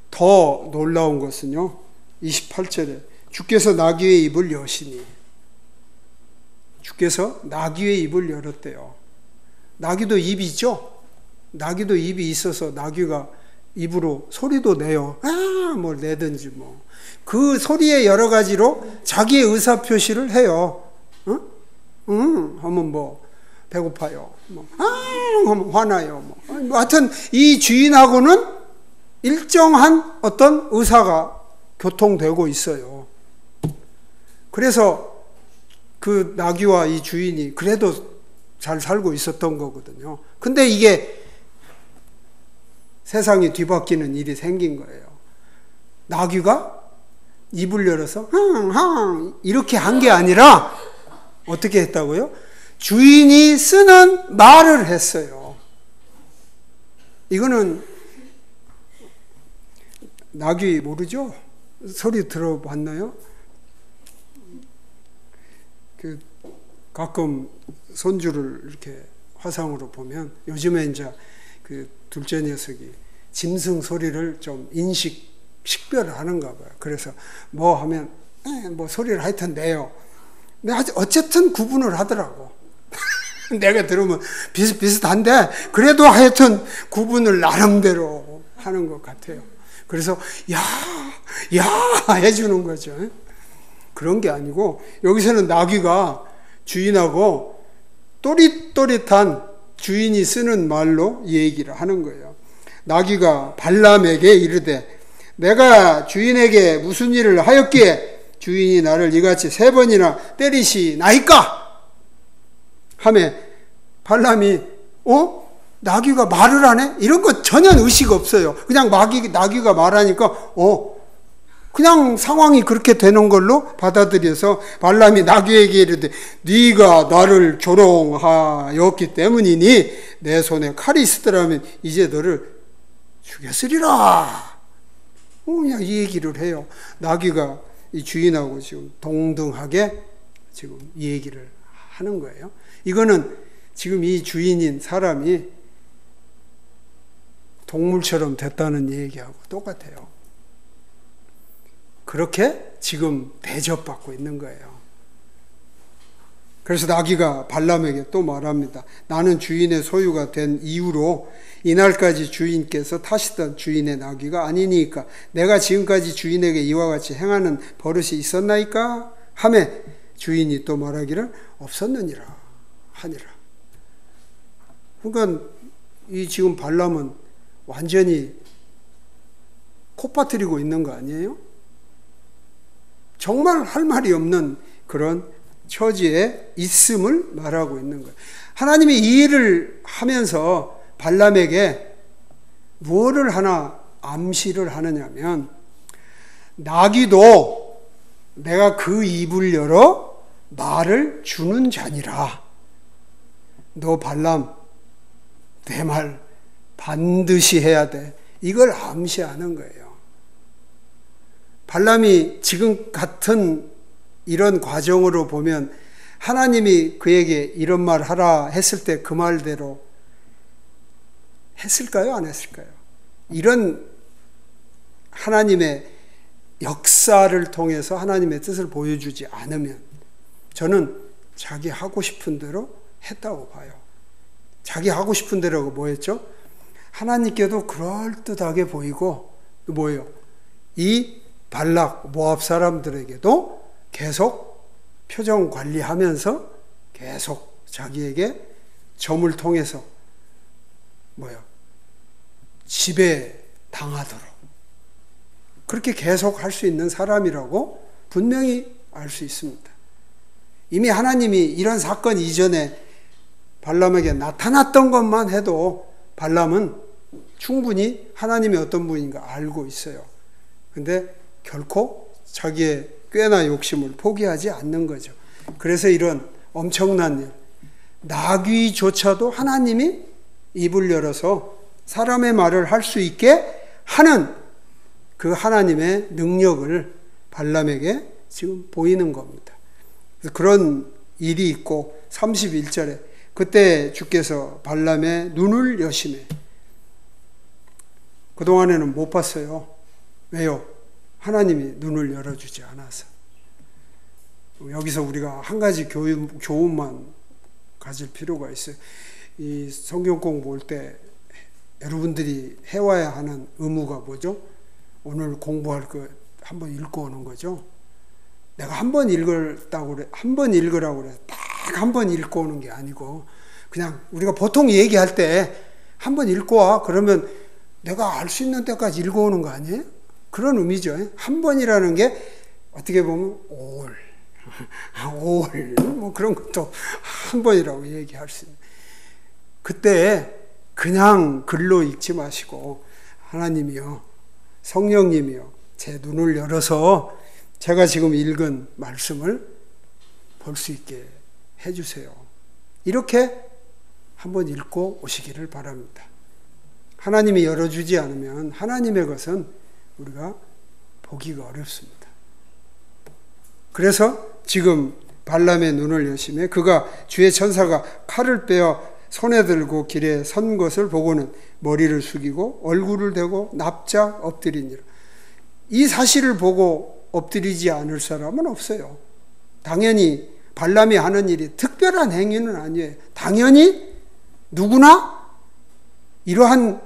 더 놀라운 것은요, 28절에 주께서 나귀의 입을 여시니, 주께서 나귀의 입을 열었대요. 나귀도 입이 있죠? 나귀도 입이 있어서 나귀가 입으로 소리도 내요. 뭘 내든지 뭐. 그 소리에 여러 가지로 자기의 의사표시를 해요. 하면 뭐, 배고파요. 뭐, 하면 화나요. 뭐. 하여튼 이 주인하고는 일정한 어떤 의사가 교통되고 있어요. 그래서 그 나귀와 이 주인이 그래도 잘 살고 있었던 거거든요. 근데 이게 세상이 뒤바뀌는 일이 생긴 거예요. 나귀가 입을 열어서 흥흥 이렇게 한 게 아니라 어떻게 했다고요? 주인이 쓰는 말을 했어요. 이거는 나귀 모르죠? 소리 들어봤나요? 가끔 손주를 이렇게 화상으로 보면 요즘에 이제 그 둘째 녀석이 짐승 소리를 좀 식별을 하는가 봐요. 그래서 뭐 하면 뭐 소리를 하여튼 내요. 근데 어쨌든 구분을 하더라고. 내가 들으면 비슷비슷한데 그래도 하여튼 구분을 나름대로 하는 것 같아요. 그래서 야 해주는 거죠. 그런 게 아니고 여기서는 나귀가 주인하고 또릿또릿한 주인이 쓰는 말로 얘기를 하는 거예요. 나귀가 발람에게 이르되 내가 주인에게 무슨 일을 하였기에 주인이 나를 이같이 3번이나 때리시나이까? 하매 발람이 나귀가 말을 하네? 이런 거 전혀 의식 없어요. 그냥 나귀가 말하니까 그냥 상황이 그렇게 되는 걸로 받아들여서 발람이 나귀에게 이르되 네가 나를 조롱하였기 때문이니 내 손에 칼이 있으더라면 이제 너를 죽였으리라. 그냥 이 얘기를 해요. 나귀가 이 주인하고 지금 동등하게 지금 이 얘기를 하는 거예요. 이거는 지금 이 주인인 사람이 동물처럼 됐다는 얘기하고 똑같아요. 그렇게 지금 대접받고 있는 거예요. 그래서 나귀가 발람에게 또 말합니다. 나는 주인의 소유가 된 이후로 이날까지 주인께서 타시던 주인의 나귀가 아니니까 내가 지금까지 주인에게 이와 같이 행하는 버릇이 있었나이까? 하매 주인이 또 말하기를 없었느니라 하니라. 그러니까 이 지금 발람은 완전히 콧바트리고 있는 거 아니에요? 정말 할 말이 없는 그런 처지에 있음을 말하고 있는 거예요. 하나님이 이 일을 하면서 발람에게 무엇을 하나 암시를 하느냐면 나귀도 내가 그 입을 열어 말을 주는 자니라. 너 발람 내 말 반드시 해야 돼. 이걸 암시하는 거예요. 발람이 지금 같은 이런 과정으로 보면 하나님이 그에게 이런 말 하라 했을 때 그 말대로 했을까요? 안 했을까요? 이런 하나님의 역사를 통해서 하나님의 뜻을 보여주지 않으면 저는 자기 하고 싶은 대로 했다고 봐요. 자기 하고 싶은 대로가 뭐였죠? 하나님께도 그럴듯하게 보이고 뭐예요? 이 발락 모압 사람들에게도 계속 표정 관리하면서 계속 자기에게 점을 통해서 지배 당하도록 그렇게 계속 할 수 있는 사람이라고 분명히 알 수 있습니다. 이미 하나님이 이런 사건 이전에 발람에게 나타났던 것만 해도 발람은 충분히 하나님의 어떤 분인가 알고 있어요. 근데 결코 자기의 꾀나 욕심을 포기하지 않는 거죠. 그래서 이런 엄청난 일, 나귀조차도 하나님이 입을 열어서 사람의 말을 할 수 있게 하는 그 하나님의 능력을 발람에게 지금 보이는 겁니다. 그런 일이 있고 31절에 그때 주께서 발람의 눈을 여시매. 그동안에는 못 봤어요. 왜요? 하나님이 눈을 열어주지 않아서. 여기서 우리가 한 가지 교훈만 가질 필요가 있어요. 이 성경 공부할 때 여러분들이 해와야 하는 의무가 뭐죠? 오늘 공부할 거 한번 읽고 오는 거죠. 내가 한 번 읽으라고 그래, 한 번 읽으라고 그래, 딱 한 번 읽고 오는 게 아니고, 그냥 우리가 보통 얘기할 때 한 번 읽고 와. 그러면 내가 알 수 있는 때까지 읽어 오는 거 아니에요? 그런 의미죠. 한 번이라는 게 어떻게 보면 올, 뭐 그런 것도 한 번이라고 얘기할 수 있는. 그때 그냥 글로 읽지 마시고 하나님이요, 성령님이요, 제 눈을 열어서 제가 지금 읽은 말씀을 볼 수 있게 해주세요. 이렇게 한번 읽고 오시기를 바랍니다. 하나님이 열어주지 않으면 하나님의 것은 우리가 보기가 어렵습니다. 그래서 지금 발람의 눈을 여시매 그가 주의 천사가 칼을 빼어 손에 들고 길에 선 것을 보고는 머리를 숙이고 얼굴을 대고 납작 엎드리니라. 이 사실을 보고 엎드리지 않을 사람은 없어요. 당연히 발람이 하는 일이 특별한 행위는 아니에요. 당연히 누구나 이러한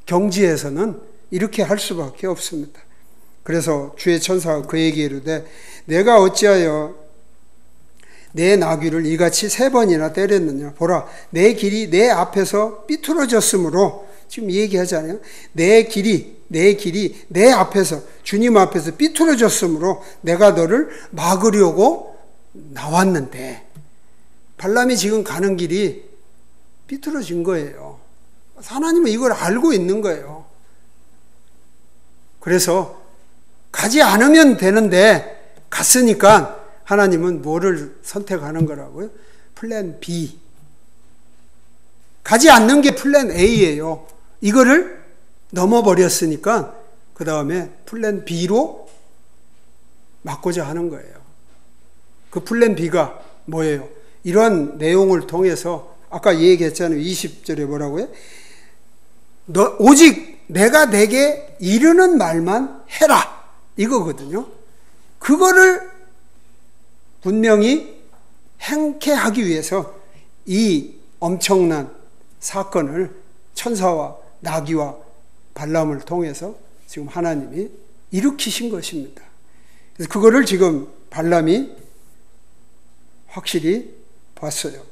경지에서는 이렇게 할 수밖에 없습니다. 그래서 주의 천사가 그에게 이르되 내가 어찌하여 내 나귀를 이같이 3번이나 때렸느냐. 보라, 내 길이 내 앞에서 삐뚤어졌으므로, 지금 얘기하잖아요. 내 길이 내 앞에서, 주님 앞에서 삐뚤어졌으므로 내가 너를 막으려고 나왔는데, 발람이 지금 가는 길이 삐뚤어진 거예요. 하나님은 이걸 알고 있는 거예요. 그래서 가지 않으면 되는데 갔으니까 하나님은 뭐를 선택하는 거라고요? 플랜 B. 가지 않는 게 플랜 A예요. 이거를 넘어버렸으니까 그 다음에 플랜 B로 막고자 하는 거예요. 그 플랜 B가 뭐예요? 이런 내용을 통해서 아까 얘기했잖아요. 20절에 뭐라고요? 오직 내가 내게 이르는 말만 해라. 이거거든요. 그거를 분명히 행케 하기 위해서 이 엄청난 사건을 천사와 나귀와 발람을 통해서 지금 하나님이 일으키신 것입니다. 그래서 그거를 지금 발람이 확실히 봤어요.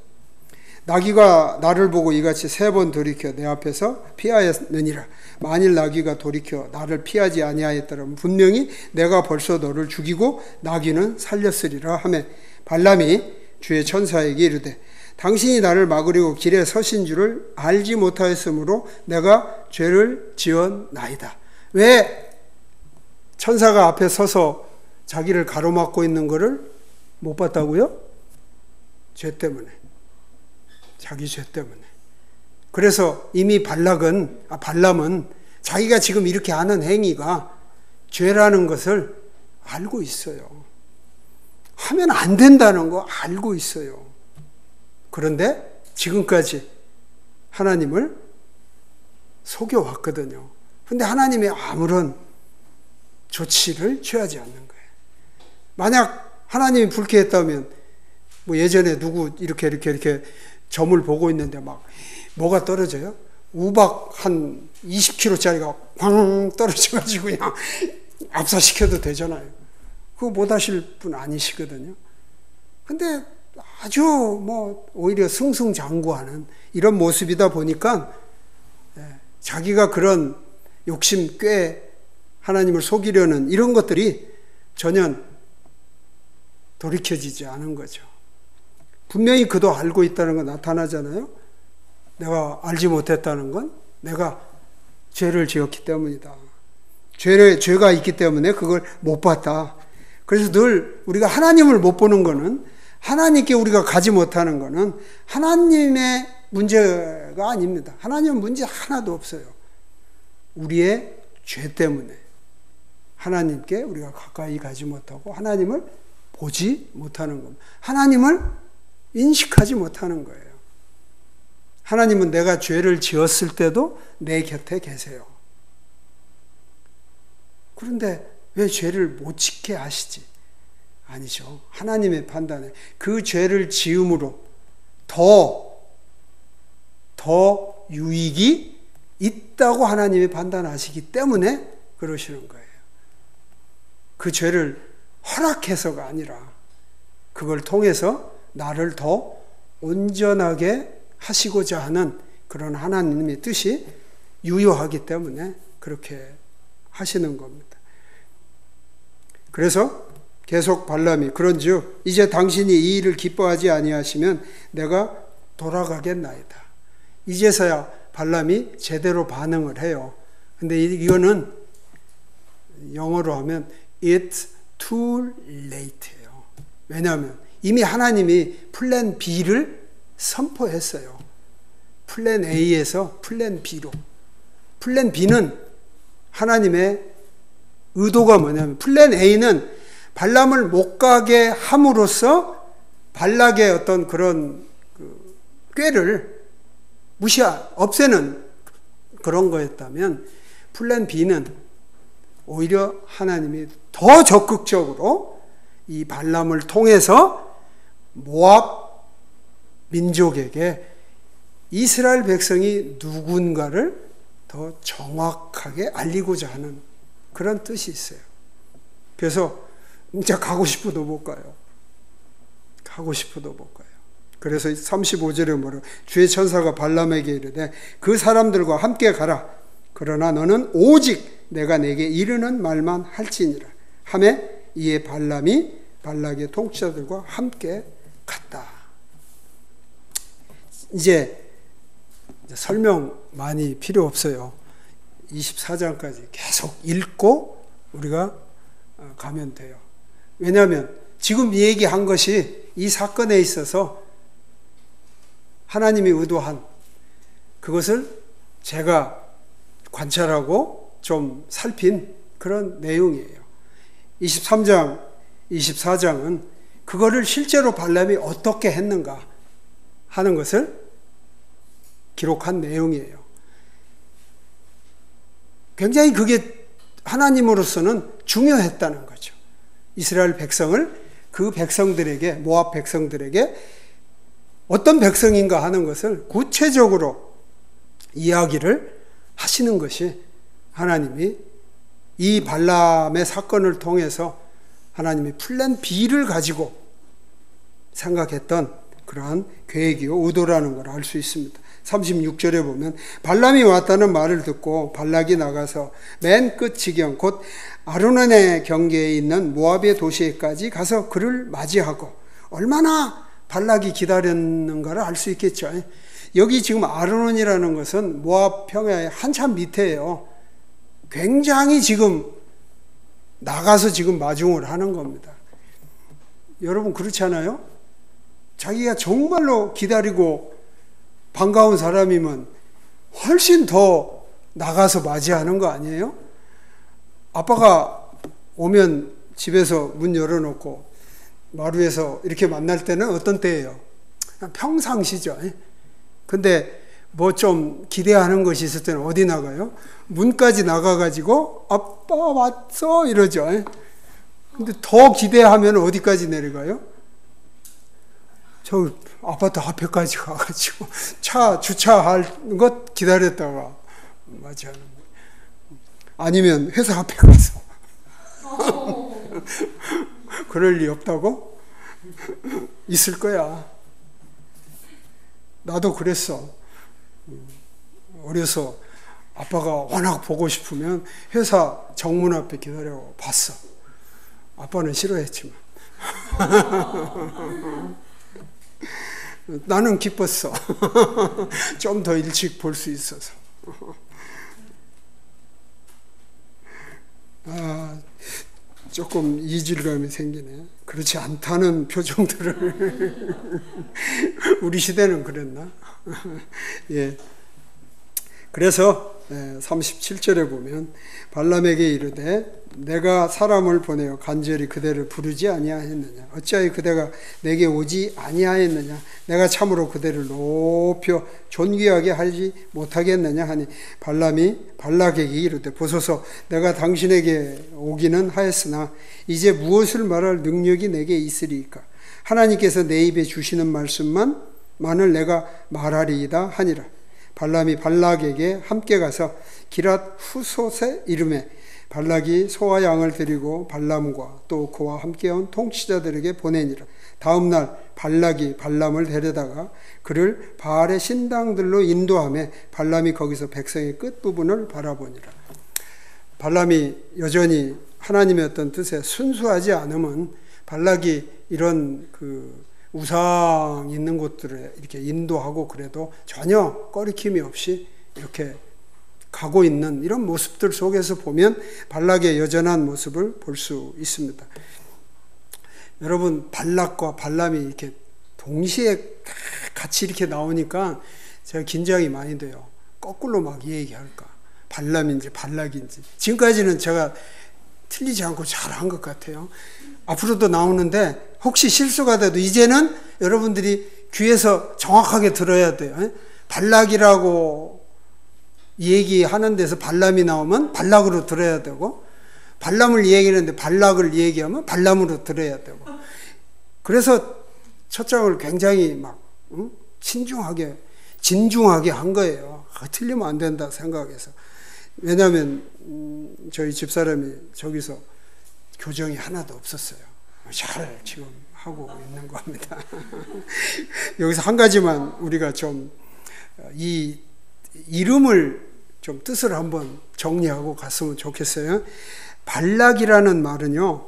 나귀가 나를 보고 이같이 3번 돌이켜 내 앞에서 피하였느니라. 만일 나귀가 돌이켜 나를 피하지 아니하였더라면 분명히 내가 벌써 너를 죽이고 나귀는 살렸으리라 하매 발람이 주의 천사에게 이르되 당신이 나를 막으려고 길에 서신 줄을 알지 못하였으므로 내가 죄를 지었나이다. 왜 천사가 앞에 서서 자기를 가로막고 있는 것을 못 봤다고요? 죄 때문에. 자기 죄 때문에. 그래서 이미 발람은 자기가 지금 이렇게 하는 행위가 죄라는 것을 알고 있어요. 하면 안 된다는 거 알고 있어요. 그런데 지금까지 하나님을 속여왔거든요. 그런데 하나님이 아무런 조치를 취하지 않는 거예요. 만약 하나님이 불쾌했다면 뭐 예전에 누구 이렇게 점을 보고 있는데 막 뭐가 떨어져요? 우박 한 20kg짜리가 꽝 떨어져가지고 그냥 압사시켜도 되잖아요. 그거 못 하실 분 아니시거든요. 근데 아주 뭐 오히려 승승장구하는 이런 모습이다 보니까 자기가 그런 욕심 꽤 하나님을 속이려는 이런 것들이 전혀 돌이켜지지 않은 거죠. 분명히 그도 알고 있다는 거 나타나잖아요. 내가 알지 못했다는 건 내가 죄를 지었기 때문이다. 죄가 있기 때문에 그걸 못 봤다. 그래서 늘 우리가 하나님을 못 보는 거는, 하나님께 우리가 가지 못하는 거는 하나님의 문제가 아닙니다. 하나님은 문제 하나도 없어요. 우리의 죄 때문에 하나님께 우리가 가까이 가지 못하고 하나님을 보지 못하는 겁니다. 하나님을 인식하지 못하는 거예요. 하나님은 내가 죄를 지었을 때도 내 곁에 계세요. 그런데 왜 죄를 못 짓게 하시지? 아니죠. 하나님의 판단에 그 죄를 지음으로 더 유익이 있다고 하나님이 판단하시기 때문에 그러시는 거예요. 그 죄를 허락해서가 아니라 그걸 통해서 나를 더 온전하게 하시고자 하는 그런 하나님의 뜻이 유효하기 때문에 그렇게 하시는 겁니다. 그래서 계속 발람이 그런즉 이제 당신이 이 일을 기뻐하지 아니하시면 내가 돌아가겠나이다. 이제서야 발람이 제대로 반응을 해요. 근데 이거는 영어로 하면 it's too late예요. 왜냐하면 이미 하나님이 플랜 B를 선포했어요. 플랜 A에서 플랜 B로. 플랜 B는 하나님의 의도가 뭐냐면, 플랜 A는 발람을 못 가게 함으로써 발락의 어떤 그런 꾀를 없애는 그런 거였다면, 플랜 B는 오히려 하나님이 더 적극적으로 이 발람을 통해서 모압 민족에게 이스라엘 백성이 누군가를 더 정확하게 알리고자 하는 그런 뜻이 있어요. 그래서 진짜 가고 싶어도 못 가요. 가고 싶어도 못 가요. 그래서 35절에 뭐라고, 주의 천사가 발람에게 이르되 그 사람들과 함께 가라. 그러나 너는 오직 내가 내게 이르는 말만 할지니라 하매 이에 발람이 발락의 통치자들과 함께 갔다. 이제 설명 많이 필요 없어요. 24장까지 계속 읽고 우리가 가면 돼요. 왜냐하면 지금 얘기한 것이 이 사건에 있어서 하나님이 의도한 그것을 제가 관찰하고 좀 살핀 그런 내용이에요. 23장, 24장은 그거를 실제로 발람이 어떻게 했는가 하는 것을 기록한 내용이에요. 굉장히 그게 하나님으로서는 중요했다는 거죠. 이스라엘 백성을, 그 백성들에게, 모압 백성들에게 어떤 백성인가 하는 것을 구체적으로 이야기를 하시는 것이 하나님이 이 발람의 사건을 통해서 하나님이 플랜 B를 가지고 생각했던 그러한 계획이요 의도라는 걸 알 수 있습니다. 36절에 보면 발람이 왔다는 말을 듣고 발락이 나가서 맨 끝 지경 곧 아르논의 경계에 있는 모압의 도시에까지 가서 그를 맞이하고, 얼마나 발락이 기다렸는가를 알 수 있겠죠. 여기 지금 아르논이라는 것은 모압 평야의 한참 밑에요. 굉장히 지금 나가서 지금 마중을 하는 겁니다. 여러분 그렇지 않아요? 자기가 정말로 기다리고 반가운 사람이면 훨씬 더 나가서 맞이하는 거 아니에요? 아빠가 오면 집에서 문 열어놓고 마루에서 이렇게 만날 때는 어떤 때예요? 그냥 평상시죠. 근데 뭐 좀 기대하는 것이 있을 때는 어디 나가요? 문까지 나가가지고 아빠 왔어 이러죠. 근데 더 기대하면 어디까지 내려가요? 저 아파트 앞에까지 가가지고 차 주차할 것 기다렸다가 맞이하는 거예요. 아니면 회사 앞에 가서 그럴 리 없다고? 있을 거야. 나도 그랬어. 어려서 아빠가 워낙 보고 싶으면 회사 정문 앞에 기다려 봤어. 아빠는 싫어했지만. 나는 기뻤어. 좀 더 일찍 볼 수 있어서. 조금 이질감이 생기네. 그렇지 않다는 표정들을. 우리 시대는 그랬나? 예. 그래서 37절에 보면 발람에게 이르되 내가 사람을 보내어 간절히 그대를 부르지 아니하였느냐 어찌하여 그대가 내게 오지 아니하였느냐 내가 참으로 그대를 높여 존귀하게 하지 못하겠느냐 하니 발람이 발락에게 이르되 보소서 내가 당신에게 오기는 하였으나 이제 무엇을 말할 능력이 내게 있으리이까 하나님께서 내 입에 주시는 말씀만을 내가 말하리이다 하니라. 발람이 발락에게 함께 가서 기랏 후솥에 이르매 발락이 소와 양을 데리고 발람과 또 그와 함께 온 통치자들에게 보내니라. 다음 날 발락이 발람을 데려다가 그를 바알의 신당들로 인도하며 발람이 거기서 백성의 끝부분을 바라보니라. 발람이 여전히 하나님의 어떤 뜻에 순수하지 않으면 발락이 이런 우상 있는 곳들에 이렇게 인도하고 그래도 전혀 꺼리낌이 없이 이렇게 가고 있는 이런 모습들 속에서 보면 발락의 여전한 모습을 볼 수 있습니다. 여러분, 발락과 발람이 이렇게 동시에 같이 이렇게 나오니까 제가 긴장이 많이 돼요. 거꾸로 막 얘기할까? 발람인지 발락인지. 지금까지는 제가 틀리지 않고 잘한 것 같아요. 앞으로도 나오는데 혹시 실수가 돼도 이제는 여러분들이 귀에서 정확하게 들어야 돼요. 발락이라고 얘기하는 데서 발람이 나오면 발락으로 들어야 되고 발람을 얘기하는데 발락을 얘기하면 발람으로 들어야 되고 그래서 첫 장을 굉장히 막 신중하게 진중하게 한 거예요. 틀리면 안 된다 생각해서. 왜냐하면 저희 집사람이 저기서 교정이 하나도 없었어요. 잘 지금 하고 있는 겁니다. 여기서 한 가지만 우리가 좀 이 이름을 좀 뜻을 한번 정리하고 갔으면 좋겠어요. 발락이라는 말은요,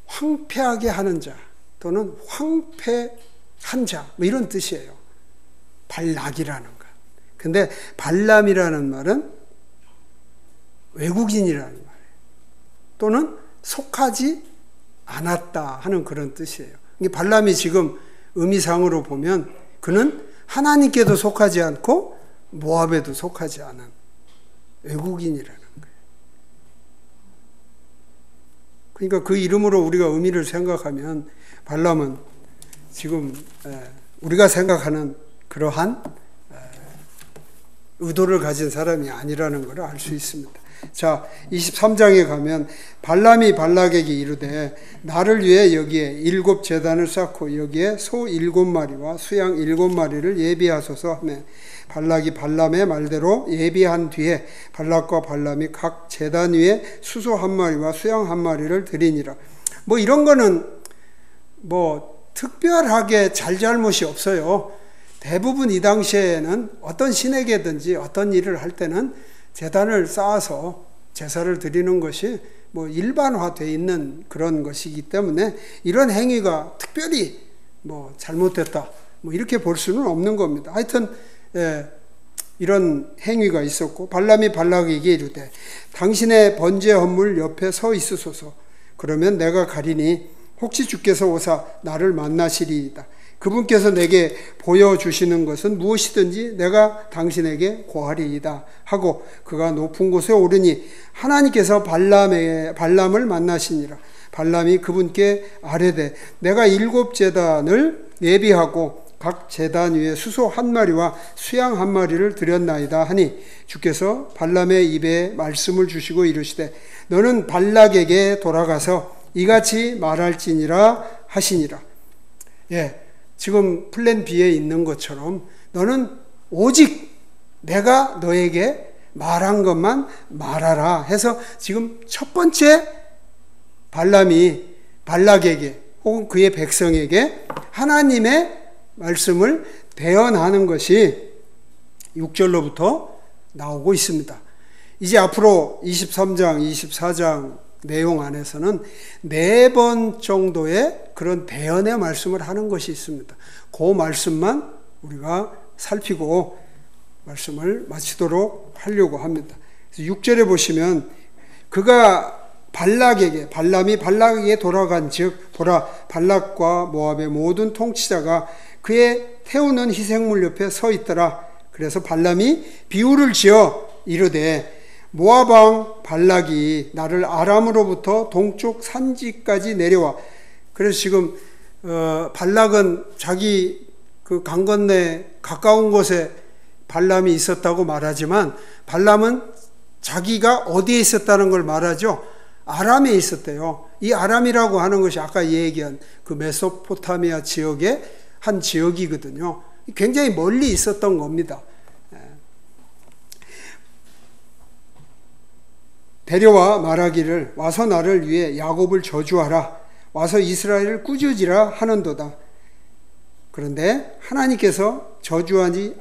황폐하게 하는 자 또는 황폐한 자 뭐 이런 뜻이에요. 발락이라는 것. 근데 발람이라는 말은 외국인이라는 말이에요. 또는 속하지 않았다 하는 그런 뜻이에요. 발람이 지금 의미상으로 보면 그는 하나님께도 속하지 않고 모압에도 속하지 않은 외국인이라는 거예요. 그러니까 그 이름으로 우리가 의미를 생각하면 발람은 지금 우리가 생각하는 그러한 의도를 가진 사람이 아니라는 걸 알 수 있습니다. 자, 23장에 가면 발람이 발락에게 이르되 나를 위해 여기에 7 제단을 쌓고 여기에 소 7마리와 수양 7마리를 예비하소서 하며 발락이 발람의 말대로 예비한 뒤에 발락과 발람이 각 제단 위에 수소 1마리와 수양 1마리를 드리니라. 뭐 이런 거는 뭐 특별하게 잘잘못이 없어요. 대부분 이 당시에는 어떤 신에게든지 어떤 일을 할 때는 제단을 쌓아서 제사를 드리는 것이 뭐 일반화되어 있는 그런 것이기 때문에 이런 행위가 특별히 뭐 잘못됐다 뭐 이렇게 볼 수는 없는 겁니다. 하여튼 이런 행위가 있었고 발람이 발락에게 이르되 당신의 번제 헌물 옆에 서 있으소서. 그러면 내가 가리니 혹시 주께서 오사 나를 만나시리이다. 그분께서 내게 보여주시는 것은 무엇이든지 내가 당신에게 고하리이다 하고 그가 높은 곳에 오르니 하나님께서 발람을 만나시니라. 발람이 그분께 아뢰되 내가 7 제단을 예비하고 각 제단 위에 수소 1마리와 수양 1마리를 드렸나이다 하니 주께서 발람의 입에 말씀을 주시고 이르시되 너는 발락에게 돌아가서 이같이 말할지니라 하시니라. 지금 플랜 B에 있는 것처럼 너는 오직 내가 너에게 말한 것만 말하라 해서 지금 첫 번째 발람이 발락에게 혹은 그의 백성에게 하나님의 말씀을 대언하는 것이 6절로부터 나오고 있습니다. 이제 앞으로 23장, 24장 내용 안에서는 4번 정도의 그런 대언의 말씀을 하는 것이 있습니다. 그 말씀만 우리가 살피고 말씀을 마치도록 하려고 합니다. 6절에 보시면 그가 발람이 발락에게 돌아간 즉 보라 발락과 모압의 모든 통치자가 그의 태우는 희생물 옆에 서 있더라. 그래서 발람이 비유를 지어 이르되 모압 왕 발락이 나를 아람으로부터 동쪽 산지까지 내려와. 그래서 지금 발락은 자기 그 강 건너 가까운 곳에 발람이 있었다고 말하지만 발람은 자기가 어디에 있었다는 걸 말하죠. 아람에 있었대요. 이 아람이라고 하는 것이 아까 얘기한 그 메소포타미아 지역의 한 지역이거든요. 굉장히 멀리 있었던 겁니다. 데려와 말하기를 와서 나를 위해 야곱을 저주하라. 와서 이스라엘을 꾸짖으라 하는도다. 그런데 하나님께서 저주하지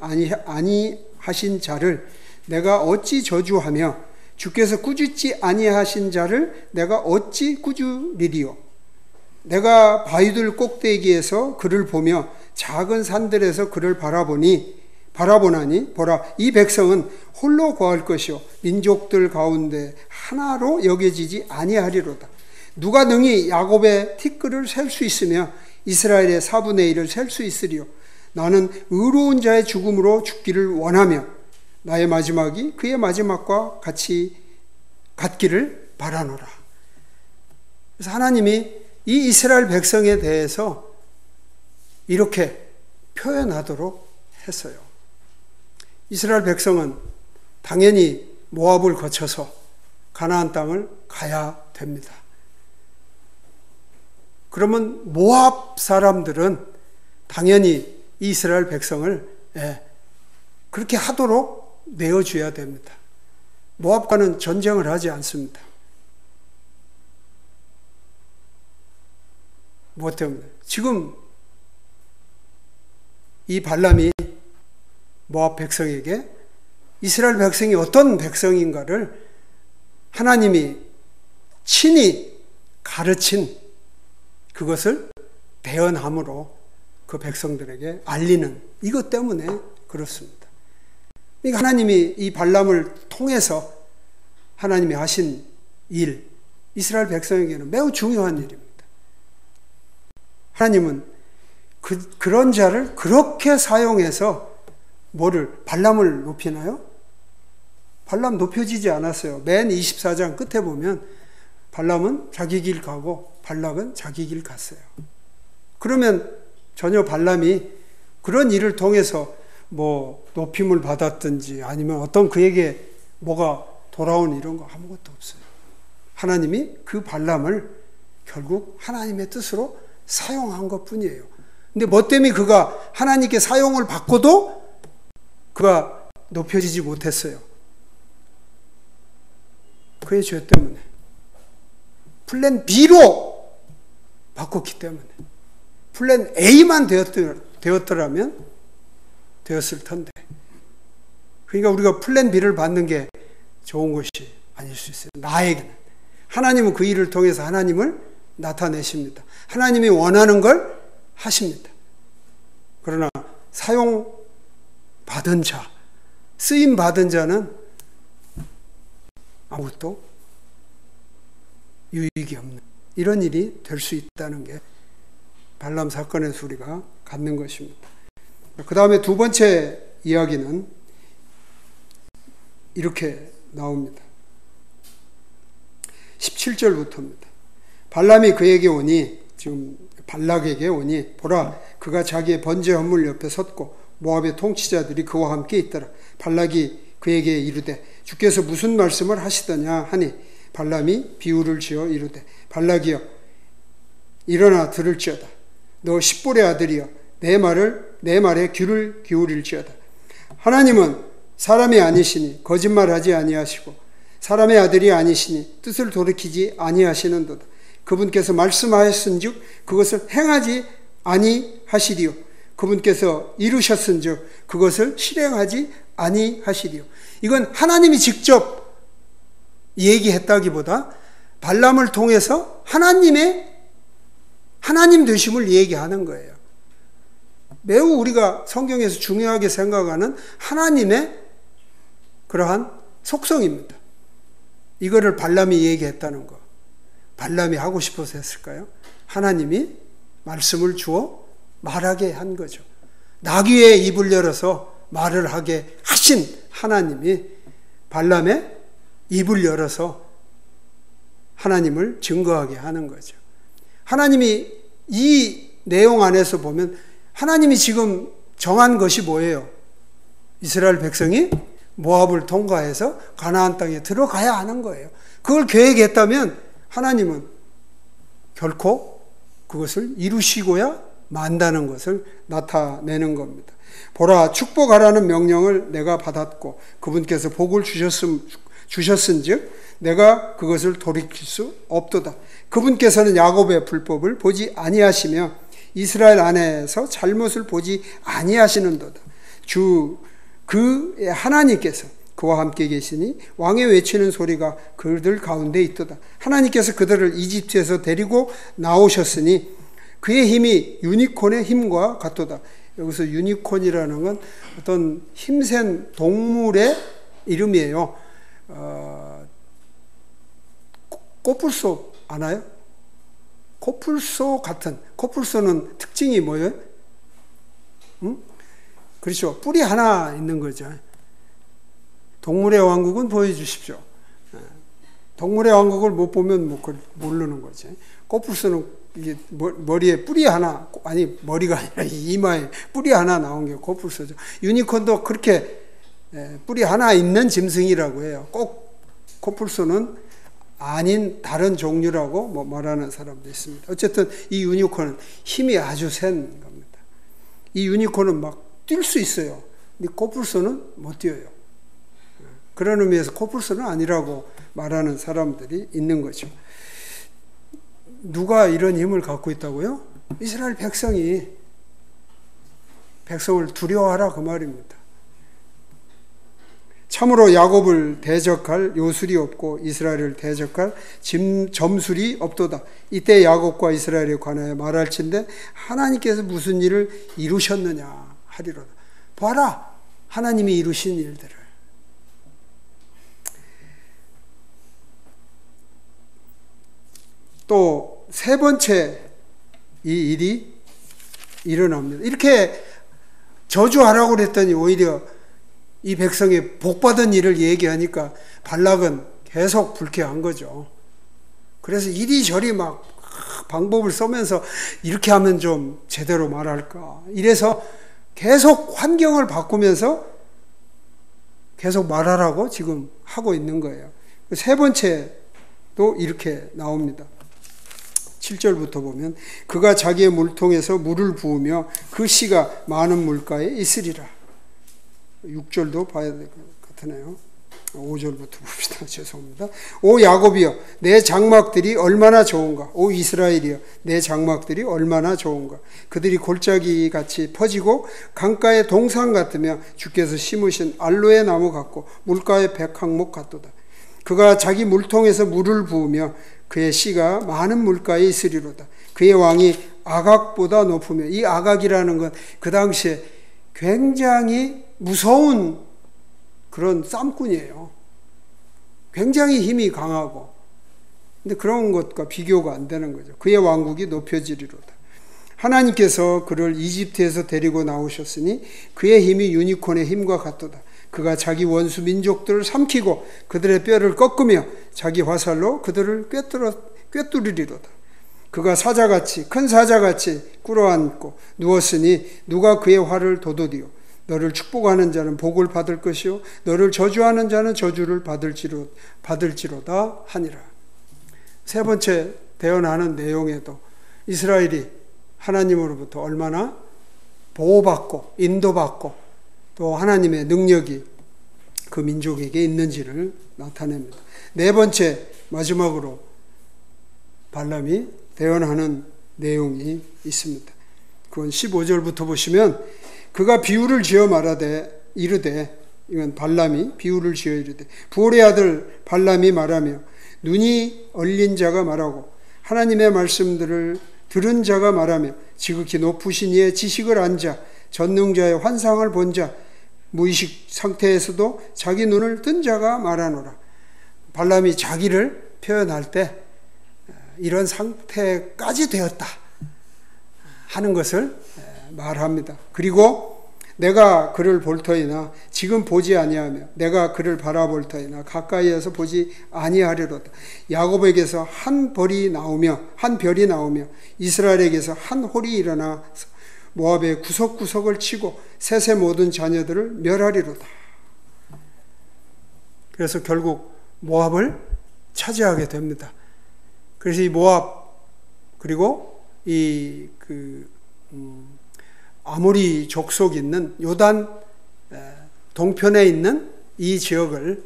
아니하신 자를 내가 어찌 저주하며 주께서 꾸짖지 아니하신 자를 내가 어찌 꾸짖으리요. 내가 바위들 꼭대기에서 그를 보며 작은 산들에서 그를 바라보나니 보라 이 백성은 홀로 거할 것이요 민족들 가운데 하나로 여겨지지 아니하리로다. 누가 능히 야곱의 티끌을 셀 수 있으며 이스라엘의 4분의 1을 셀 수 있으리요. 나는 의로운 자의 죽음으로 죽기를 원하며 나의 마지막이 그의 마지막과 같이 같기를 바라노라. 그래서 하나님이 이 이스라엘 백성에 대해서 이렇게 표현하도록 했어요. 이스라엘 백성은 당연히 모압을 거쳐서 가나안 땅을 가야 됩니다. 그러면 모압 사람들은 당연히 이스라엘 백성을 그렇게 하도록 내어줘야 됩니다. 모압과는 전쟁을 하지 않습니다. 무엇 때문에? 지금 이 발람이 모압 백성에게 이스라엘 백성이 어떤 백성인가를 하나님이 친히 가르친 그것을 대언함으로 그 백성들에게 알리는 이것 때문에 그렇습니다. 그러니까 하나님이 이 발람을 통해서 하나님이 하신 일, 이스라엘 백성에게는 매우 중요한 일입니다. 하나님은 그런 자를 그렇게 사용해서 발람을 높이나요? 발람 높여지지 않았어요. 맨 24장 끝에 보면 발람은 자기 길 가고 발락은 자기 길 갔어요. 그러면 전혀 발람이 그런 일을 통해서 높임을 받았든지 아니면 어떤 그에게 뭐가 돌아온 이런 거 아무것도 없어요. 하나님이 그 발람을 결국 하나님의 뜻으로 사용한 것 뿐이에요. 근데 뭐 때문에 그가 하나님께 사용을 받고도 그가 높여지지 못했어요. 그의 죄 때문에. 플랜 B로 바꿨기 때문에. 플랜 A만 되었더라면 되었을 텐데. 그러니까 우리가 플랜 B를 받는 게 좋은 것이 아닐 수 있어요. 나에게는. 하나님은 그 일을 통해서 하나님을 나타내십니다. 하나님이 원하는 걸 하십니다. 그러나 사용받은 자, 쓰임받은 자는 아무것도 유익이 없는 이런 일이 될 수 있다는 게 발람 사건에서 우리가 갖는 것입니다. 그 다음에 두 번째 이야기는 이렇게 나옵니다. 17절부터입니다. 발람이 그에게 오니, 지금 발락에게 오니, 보라, 그가 자기의 번제 헌물 옆에 섰고 모압의 통치자들이 그와 함께 있더라. 발락이 그에게 이르되 주께서 무슨 말씀을 하시더냐 하니 발람이 비유를 지어 이르되 발락이여 일어나 들을지어다. 너 십볼의 아들이여 내 말에 귀를 기울일지어다. 하나님은 사람이 아니시니 거짓말하지 아니하시고 사람의 아들이 아니시니 뜻을 돌이키지 아니하시는도다. 그분께서 말씀하였은즉 그것을 행하지 아니하시리요. 그분께서 이루셨은즉 그것을 실행하지 아니하시리요. 이건 하나님이 직접 얘기했다기보다 발람을 통해서 하나님 되심을 얘기하는 거예요. 매우 우리가 성경에서 중요하게 생각하는 하나님의 그러한 속성입니다. 이거를 발람이 얘기했다는 거. 발람이 하고 싶어서 했을까요? 하나님이 말씀을 주어 말하게 한 거죠. 나귀의 입을 열어서 말을 하게 하신 하나님이 발람의 입을 열어서 하나님을 증거하게 하는 거죠. 하나님이 이 내용 안에서 보면 하나님이 지금 정한 것이 뭐예요? 이스라엘 백성이 모압을 통과해서 가나안 땅에 들어가야 하는 거예요. 그걸 계획했다면 하나님은 결코 그것을 이루시고야 만다는 것을 나타내는 겁니다. 보라, 축복하라는 명령을 내가 받았고 그분께서 복을 주셨은즉 내가 그것을 돌이킬 수 없도다. 그분께서는 야곱의 불법을 보지 아니하시며 이스라엘 안에서 잘못을 보지 아니하시는도다. 그 하나님께서 그와 함께 계시니 왕의 외치는 소리가 그들 가운데 있도다. 하나님께서 그들을 이집트에서 데리고 나오셨으니 그의 힘이 유니콘의 힘과 같도다. 여기서 유니콘이라는 건 어떤 힘센 동물의 이름이에요. 코뿔소 아나요? 코뿔소 같은, 코뿔소는 특징이 뭐예요? 그렇죠. 뿔이 하나 있는 거죠. 동물의 왕국은 보여주십시오. 동물의 왕국을 못 보면 모르는 거지. 코뿔소는 이게 머리에 뿔이 하나, 아니 머리가 아니라 이마에 뿔이 하나 나온 게 코뿔소죠. 유니콘도 그렇게 뿔이 하나 있는 짐승이라고 해요. 꼭 코뿔소는 아닌 다른 종류라고 말하는 사람도 있습니다. 어쨌든 이 유니콘은 힘이 아주 센 겁니다. 이 유니콘은 막 뛸 수 있어요. 근데 코뿔소는 못 뛰어요. 그런 의미에서 코뿔소는 아니라고 말하는 사람들이 있는 거죠. 누가 이런 힘을 갖고 있다고요? 이스라엘 백성을 두려워하라 그 말입니다. 참으로 야곱을 대적할 요술이 없고 이스라엘을 대적할 점술이 없도다. 이때 야곱과 이스라엘에 관하여 말할진대 하나님께서 무슨 일을 이루셨느냐 하리로다. 봐라, 하나님이 이루신 일들을. 또 세 번째 이 일이 일어납니다. 이렇게 저주하라고 그랬더니 오히려 이 백성이 복받은 일을 얘기하니까 발락은 계속 불쾌한 거죠. 그래서 이리저리 막 방법을 써면서 이렇게 하면 좀 제대로 말할까. 이래서 계속 환경을 바꾸면서 계속 말하라고 지금 하고 있는 거예요. 세 번째도 이렇게 나옵니다. 7절부터 보면 그가 자기의 물통에서 물을 부으며 그 씨가 많은 물가에 있으리라. 6절도 봐야 될 것 같으네요. 5절부터 봅시다. 죄송합니다. 오 야곱이여 내 장막들이 얼마나 좋은가. 오 이스라엘이여 내 장막들이 얼마나 좋은가. 그들이 골짜기같이 퍼지고 강가의 동산 같으며 주께서 심으신 알로에 나무 같고 물가의 백항목 같도다. 그가 자기 물통에서 물을 부으며 그의 씨가 많은 물가에 있으리로다. 그의 왕이 아각보다 높으며, 이 아각이라는 건 그 당시에 굉장히 무서운 그런 쌈꾼이에요. 굉장히 힘이 강하고. 근데 그런 것과 비교가 안 되는 거죠. 그의 왕국이 높여지리로다. 하나님께서 그를 이집트에서 데리고 나오셨으니 그의 힘이 유니콘의 힘과 같도다. 그가 자기 원수 민족들을 삼키고 그들의 뼈를 꺾으며 자기 화살로 그들을 꿰뚫으리로다. 그가 사자같이 큰 사자같이 꿇어앉고 누웠으니 누가 그의 활을 도도디요. 너를 축복하는 자는 복을 받을 것이요 너를 저주하는 자는 저주를 받을지로다 하니라. 세 번째 대언하는 내용에도 이스라엘이 하나님으로부터 얼마나 보호받고 인도받고 또 하나님의 능력이 그 민족에게 있는지를 나타냅니다. 네 번째 마지막으로 발람이 대언하는 내용이 있습니다. 그건 15절부터 보시면 그가 비유를 지어 말하되 이르되 이건 발람이 비유를 지어 이르되 부올의 아들 발람이 말하며 눈이 얼린 자가 말하고 하나님의 말씀들을 들은 자가 말하며 지극히 높으신 이의 지식을 안 자 전능자의 환상을 본 자 무의식 상태에서도 자기 눈을 뜬 자가 말하노라. 발람이 자기를 표현할 때 이런 상태까지 되었다 하는 것을 말합니다. 그리고 내가 그를 볼 터이나 지금 보지 아니하며 내가 그를 바라볼 터이나 가까이에서 보지 아니하리로다. 야곱에게서 한 별이 나오며 이스라엘에게서 한 홀이 일어나 모압의 구석구석을 치고 셋의 모든 자녀들을 멸하리로다. 그래서 결국 모압을 차지하게 됩니다. 그래서 이 모압 그리고 아모리 족속 있는 요단 동편에 있는 이 지역을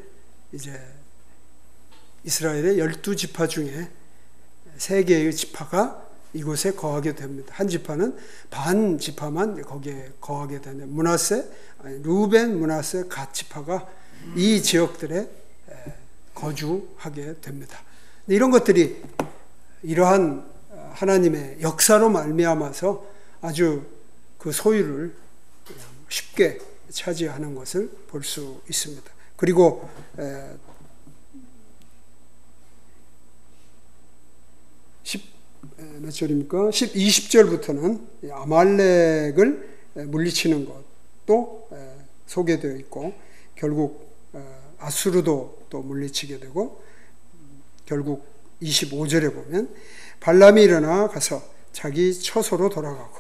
이제 이스라엘의 12지파 중에 3개의 지파가 이곳에 거하게 됩니다. 한 지파는 반 지파만 거기에 거하게 되는 루벤, 문하세, 갓 지파가 이 지역들에 거주하게 됩니다. 이런 것들이 이러한 하나님의 역사로 말미암아서 아주 그 소유를 쉽게 차지하는 것을 볼 수 있습니다. 그리고 몇 절입니까? 20절부터는 아말렉을 물리치는 것도 소개되어 있고 결국 아수르도 또 물리치게 되고 결국 25절에 보면 발람이 일어나 가서 자기 처소로 돌아가고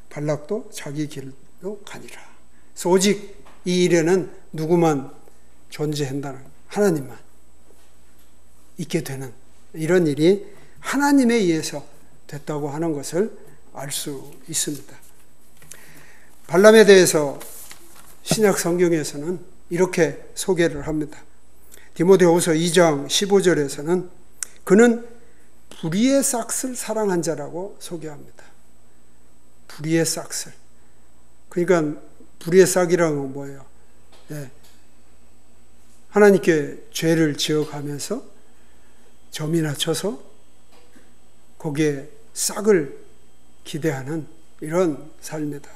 발락도 자기 길로 가니라. 그래서 오직 이 일에는 누구만 존재한다는 하나님만 있게 되는 이런 일이 하나님에 의해서 됐다고 하는 것을 알 수 있습니다. 발람에 대해서 신약 성경에서는 이렇게 소개를 합니다. 디모데후서 2장 15절에서는 그는 불의의 싹을 사랑한 자라고 소개합니다. 불의의 싹을. 그러니까 불의의 싹이라는 건 뭐예요? 하나님께 죄를 지어가면서 점이나 쳐서 거기에 싹을 기대하는 이런 삶이다.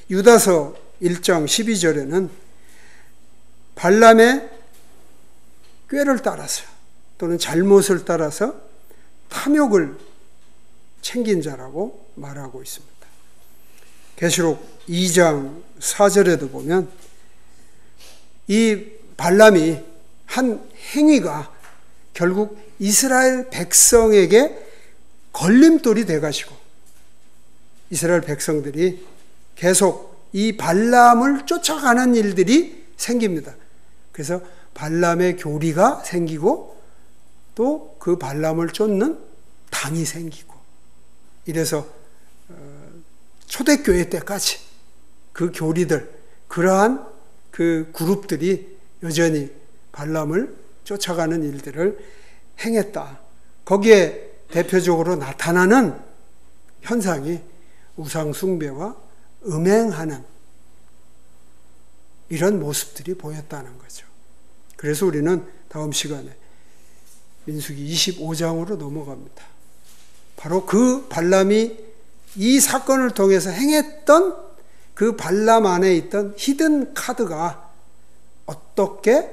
유다서 1장 12절에는 발람의 꾀를 따라서 또는 잘못을 따라서 탐욕을 챙긴 자라고 말하고 있습니다. 계시록 2장 4절에도 보면 이 발람이 한 행위가 결국 이스라엘 백성에게 걸림돌이 돼가지고 이스라엘 백성들이 계속 이 발람을 쫓아가는 일들이 생깁니다. 그래서 발람의 교리가 생기고 또 그 발람을 쫓는 당이 생기고 이래서 초대교회 때까지 그 교리들 그러한 그 그룹들이 여전히 발람을 쫓아가는 일들을 행했다. 거기에 대표적으로 나타나는 현상이 우상 숭배와 음행하는 이런 모습들이 보였다는 거죠. 그래서 우리는 다음 시간에 민수기 25장으로 넘어갑니다. 바로 그 발람이 이 사건을 통해서 행했던 그 발람 안에 있던 히든 카드가 어떻게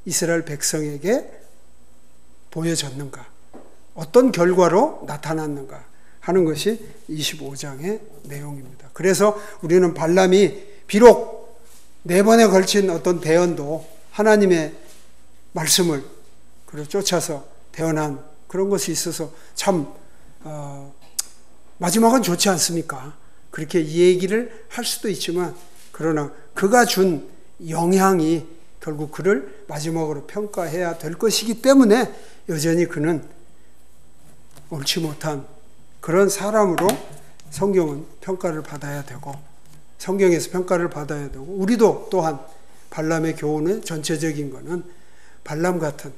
이스라엘 백성에게 보여졌는가, 어떤 결과로 나타났는가 하는 것이 25장의 내용입니다. 그래서 우리는 발람이 비록 4번에 걸친 어떤 대언도 하나님의 말씀을 쫓아서 대언한 그런 것이 있어서 참 마지막은 좋지 않습니까? 그렇게 이 얘기를 할 수도 있지만 그러나 그가 준 영향이 결국 그를 마지막으로 평가해야 될 것이기 때문에 여전히 그는 옳지 못한 그런 사람으로 성경은 평가를 받아야 되고 성경에서 평가를 받아야 되고 우리도 또한 발람의 교훈의 전체적인 것은 발람 같은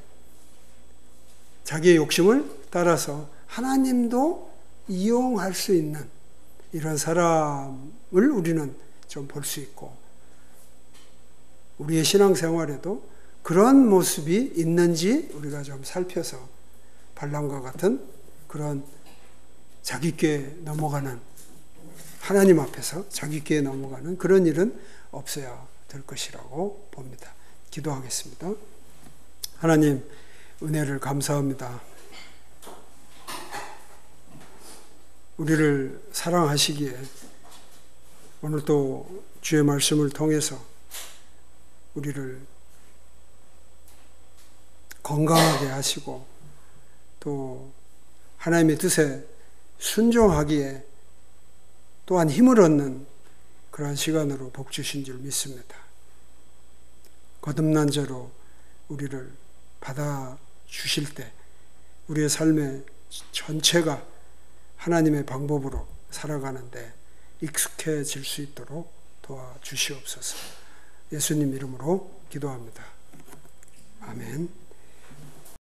자기의 욕심을 따라서 하나님도 이용할 수 있는 이런 사람을 우리는 좀 볼 수 있고 우리의 신앙생활에도 그런 모습이 있는지 우리가 좀 살펴서 발람과 같은 그런 자기께 넘어가는, 하나님 앞에서 자기께 넘어가는 그런 일은 없어야 될 것이라고 봅니다. 기도하겠습니다. 하나님, 은혜를 감사합니다. 우리를 사랑하시기에 오늘 또 주의 말씀을 통해서 우리를 건강하게 하시고 또 하나님의 뜻에 순종하기에 또한 힘을 얻는 그러한 시간으로 복 주신 줄 믿습니다. 거듭난 자로 우리를 받아주실 때 우리의 삶의 전체가 하나님의 방법으로 살아가는데 익숙해질 수 있도록 도와주시옵소서. 예수님 이름으로 기도합니다. 아멘.